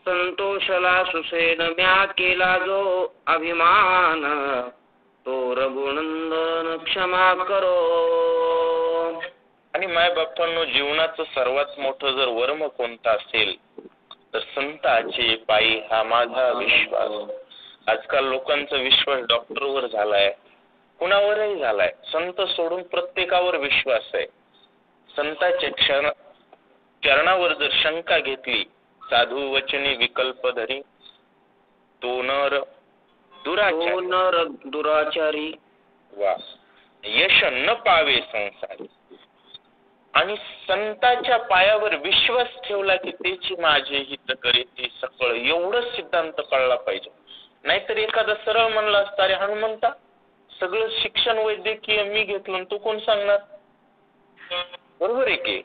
[SPEAKER 1] संतोषला सुसेन म्या केला जो अभिमान, तो रघुनंदन क्षमा करो.
[SPEAKER 2] आणि मायबापांनो, जीवनाचं सर्वात मोठं जर वर्म कोणतं असेल तर संताचे पायी हा माझा विश्वास. आजकाल लोकांचा विश्वास डॉक्टरवर झालाय, कुणावरही झालाय. संत सोडून प्रत्येकावर विश्वास आहे. संताच्या चरणावर जर शंका घेतली, साधू वचनी विकल्प धरी, तो नर दुराचारी वा यश न पावे संसारी. आणि संताच्या पायावर विश्वास ठेवला की त्याची माझे हित करीती सकळ, एवढंच सिद्धांत कळला पाहिजे. नाहीतर एखादा सरळ म्हणला असता, अरे हनुमंता सगळं शिक्षण वैद्यकीय मी घेतलं, तू कोण सांगणार? बरोबर आहे की?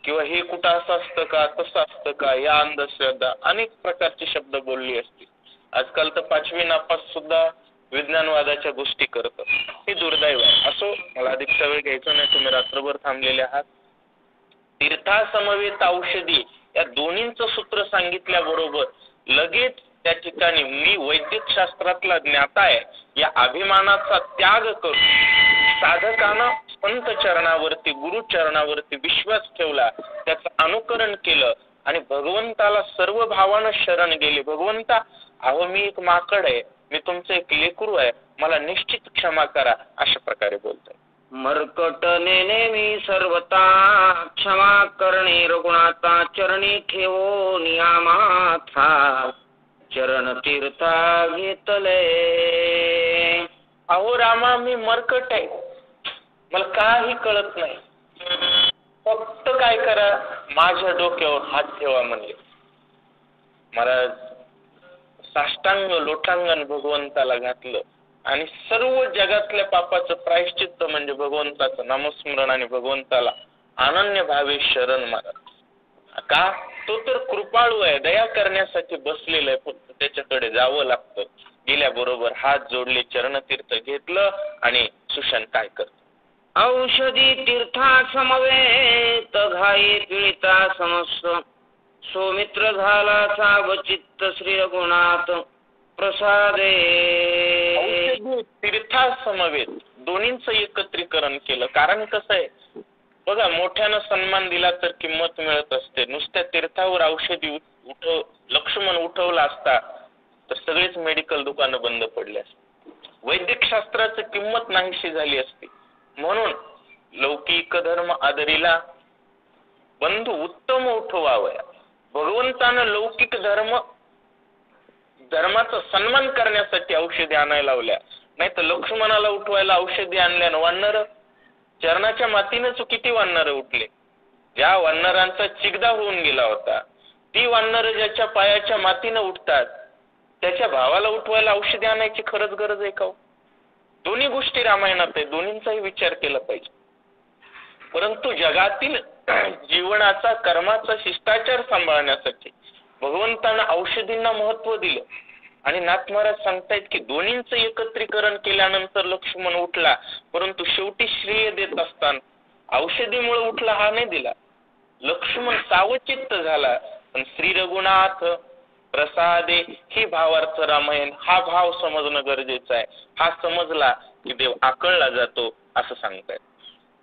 [SPEAKER 2] किंवा हे कुठं असं असतं का, तसं असतं का, या अंधश्रद्धा अनेक प्रकारचे शब्द बोलली असतील. आजकाल तर 5वी नापास सुद्धा विज्ञानवादाच्या गोष्टी करतात. हे दुर्दैव आहे. असो, मला अधिकचा वेळ घ्यायचा नाही, तुम्ही रात्रभर थांबलेले आहात. तीर्थासमवेत औषधी या दोन्हींचं सूत्र सांगितल्याबरोबर लगेच त्या ठिकाणी मी वैदिक शास्त्रातला ज्ञाता आहे या अभिमानाचा त्याग करून साधकानं संत चरणावरती, गुरु चरणावरती विश्वास ठेवला, त्याचं अनुकरण केलं आणि भगवंताला सर्व भावानं शरण गेले. भगवंता, अहो मी एक माकड आहे, मी तुमचं एक लेकरू आहे, मला निश्चित क्षमा करा, अशा प्रकारे बोलतोय.
[SPEAKER 1] मरकट नेमी सर्वता क्षमा करणे रघुनाथा, चरणी ठेवो नियामाथा, चरण तीर्था घेतले.
[SPEAKER 2] अहो रामा, मी मरकट आहे, मला काही कळत नाही, फक्त काय करा, माझ्या डोक्यावर हात ठेवा म्हणले. मला साष्टांग लोटांगण भगवंताला घातलं आणि सर्व जगातल्या पापाचं प्रायश्चित्त म्हणजे भगवंताचं नामस्मरण आणि भगवंताला अनन्य भावे शरण मारा. का? तो तर कृपाळू आहे, दया करण्यासाठी बसलेला आहे, फक्त त्याच्याकडे जावं लागतं. गेल्याबरोबर हात जोडले, चरणतीर्थ घेतलं आणि सुशांत काय करतो?
[SPEAKER 1] औषधी तीर्था समवेत घाई पिळिता समस्त, सौमित्र झाला सावचित्त श्री रघुनाथ प्रसादे.
[SPEAKER 2] तीर्था समवेत दोन्हींचं एकत्रीकरण केलं. कारण कसं आहे बघा, मोठ्यानं सन्मान दिला तर किंमत मिळत असते. नुसत्या तीर्थावर औषधी लक्ष्मण उठवला असता तर सगळेच मेडिकल दुकानं बंद पडले असते, वैदिक शास्त्राची किंमत नाहीशी झाली असती. म्हणून लौकिक धर्म आदरीला बंधू उत्तम उठवावया. भगवंतानं लौकिक धर्माचा सन्मान करण्यासाठी औषधी आणायला लावल्या, नाही तर लक्ष्मणाला उठवायला औषधी आणल्यानं वानर चरणाच्या मातीनंच किती वानर उठले. ज्या वानरांचा चिगदा होऊन गेला होता, ती वानर ज्याच्या पायाच्या मातीनं उठतात, त्याच्या भावाला उठवायला औषधी आणायची खरंच गरज आहे का? दोन्ही गोष्टी रामायणात आहे, दोन्हींचाही विचार केला पाहिजे. परंतु जगातील जीवनाचा, कर्माचा शिष्टाचार सांभाळण्यासाठी भगवंतानं औषधींना महत्व दिलं. आणि नाथ महाराज सांगतायत की दोन्हींचं एकत्रीकरण केल्यानंतर लक्ष्मण उठला, परंतु शेवटी श्रेय देत असताना औषधीमुळे उठला हा नाही दिला. लक्ष्मण सावचित्त झाला, पण श्री रघुनाथ प्रसादे हे भावार्थ रामायण, हा भाव समजणं गरजेचं आहे. हा समजला की देव आकळला जातो असं सांगतायत.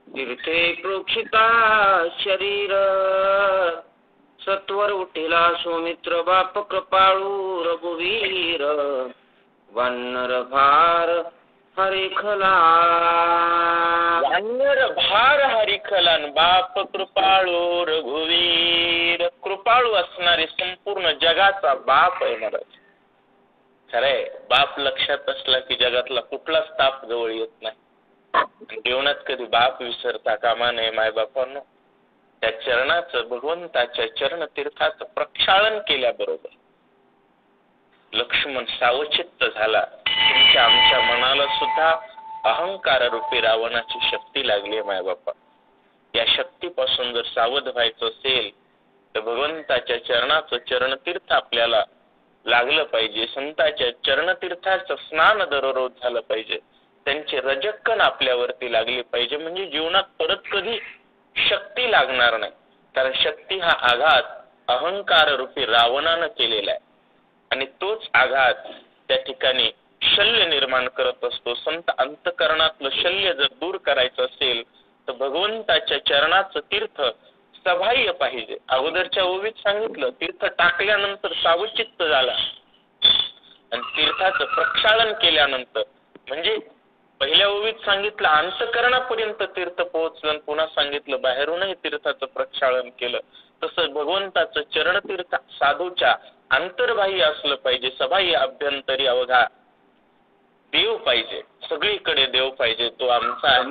[SPEAKER 1] तीर्थे प्रोक्षिता शरीर, सत्वर उठेला सौमित्र बाप कृपाळू रघुवीर, वानर भार हरिखला.
[SPEAKER 2] वानर भार हरिखला, बाप कृपाळू रघुवीर. कृपाळू असणारे संपूर्ण जगाचा बाप आहे महाराज. खरंय, बाप लक्षात असला की जगातला कुठलाच ताप जवळ येत नाही. जीवनात कधी बाप विसरता कामा नये. मायबापांनो, त्या चरणाचं, भगवंताच्या चरण तीर्थाचं प्रक्षालन केल्याबरोबर लक्ष्मण सावचित्त झाला. तुमच्या आमच्या मनाला सुद्धा अहंकार रूपी रावणाची शक्ती लागली आहे मायबापा. या शक्तीपासून जर सावध व्हायचं असेल तर भगवंताच्या चरणाचं चरणतीर्थ आपल्याला लागलं पाहिजे. संतांच्या चरणतीर्थाचं स्नान दररोज झालं पाहिजे. त्यांचे रजक्कण आपल्यावरती लागली पाहिजे. म्हणजे जीवनात परत कधी शक्ती लागणार नाही. कारण शक्ती हा आघात
[SPEAKER 9] अहंकार रूपी रावणानं केलेला आहे आणि तोच आघात त्या ठिकाणी शल्य निर्माण करत असतो. संत अंतकरणातलं शल्य जर दूर करायचं असेल तर भगवंताच्या चरणाचं तीर्थ सबाह्य पाहिजे. अगोदरच्या ओवीत सांगितलं तीर्थ टाकल्यानंतर सावचित्त झाला आणि तीर्थाचं प्रक्षालन केल्यानंतर, म्हणजे पहिल्या ओवीत सांगितलं अंतकरणापर्यंत तीर्थ पोहोचलं, पुन्हा सांगितलं बाहेरूनही तीर्थाचं प्रक्षालन केलं. तसं भगवंताचं चरणतीर्थ साधूच्या अंतर्बाह्य असलं पाहिजे, सबाह्य अभ्यंतरी अवघा देव पाहिजे, सगळीकडे देव पाहिजे. तो आमचा आहे,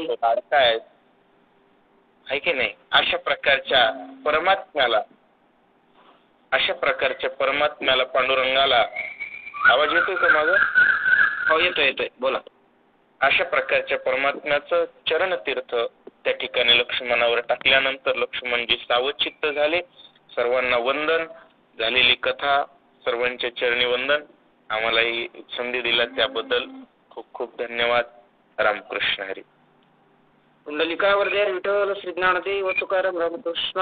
[SPEAKER 9] तो लाडका आहे की नाही. अशा प्रकारच्या परमात्म्याला पांडुरंगाला आवाज येतोय का माझा?
[SPEAKER 1] हो येतोय बोला.
[SPEAKER 9] अशा प्रकारच्या परमात्म्याचं चरणतीर्थ त्या ठिकाणी लक्ष्मणावर टाकल्यानंतर लक्ष्मणजी सावचित्त झाले. सर्वांना वंदन. झालेली कथा सर्वांच्या चरणी वंदन. आम्हाला ही संधी दिला त्याबद्दल खूप खूप धन्यवाद. रामकृष्ण हरी.
[SPEAKER 1] कुंडलिकावर जय विठ्ठल श्री ज्ञानदेव तुकाराम रामकृष्ण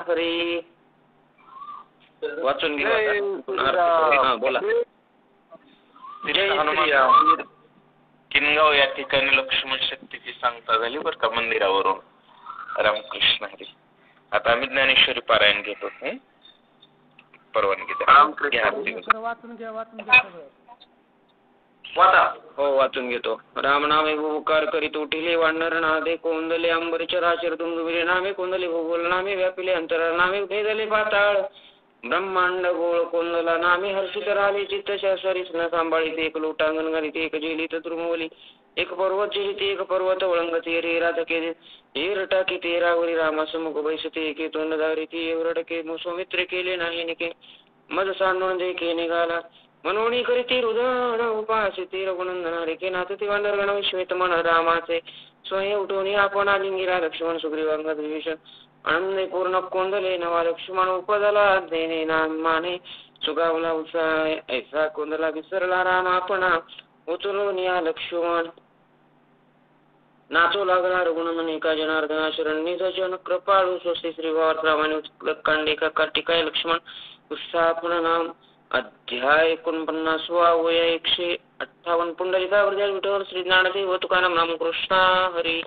[SPEAKER 1] हरी. वाचून घ्या. बोला.
[SPEAKER 9] किनगाव या ठिकाणी लक्ष्मण शक्तीची सांगता झाली बरं का मंदिरावरून. रामकृष्ण हरी. आता आम्ही ज्ञानेश्वरी पारायण घेतो. परवानगी द्या.
[SPEAKER 8] वाचून घ्या
[SPEAKER 1] हो वाचून घेतो. राम नामे भूकार करीत उठिले वानर नादे कोंदले अंबरचराचर तुंगविले नामे कोंदले भूगोल नामे व्यापिले अंतरा नामे भेदले पाताळ ब्रह्मांड गोळ कोंदला नामे हर्षित राहिले चित्त शासरीस न सांभाळीत एक लोटांगण घालीत एक जेलीत द्रुमवली एक पर्वत जेलीत एक पर्वत ओळंगती रे राधके हेर टाकी ते रावरी रामासमुख बैसते एके तोंड धारिती एवढके सौमित्र केले नाही निके मज सांडून देखे निघाला मनोणी करीती हृदय उपासिती रघुनंदना रेखे नाचती वांडरगण विश्वेत मन रामाचे स्वयं उठवणी आपण आलिंगिरा लक्ष्मण सुग्रीवांगद विभीषण आनंदे पूर्ण कोंदले नवा लक्ष्मण उपदला देणे नामाने सुगावला उत्साह ऐसा कोंदला विसरला राम आपणा उचलून या लक्ष्मण नाचू लागला रघुनंदन एका जनार्दना शरण निज जन कृपाळू स्वस्ती श्री वार्तावाणी कांडिका कार्तिकाय लक्ष्मण उत्साह नाम अध्याय 49 वय 158 पुंडलिकावर जय विठ्ठल श्री ज्ञानदेव तुकाराम रामकृष्ण हरी.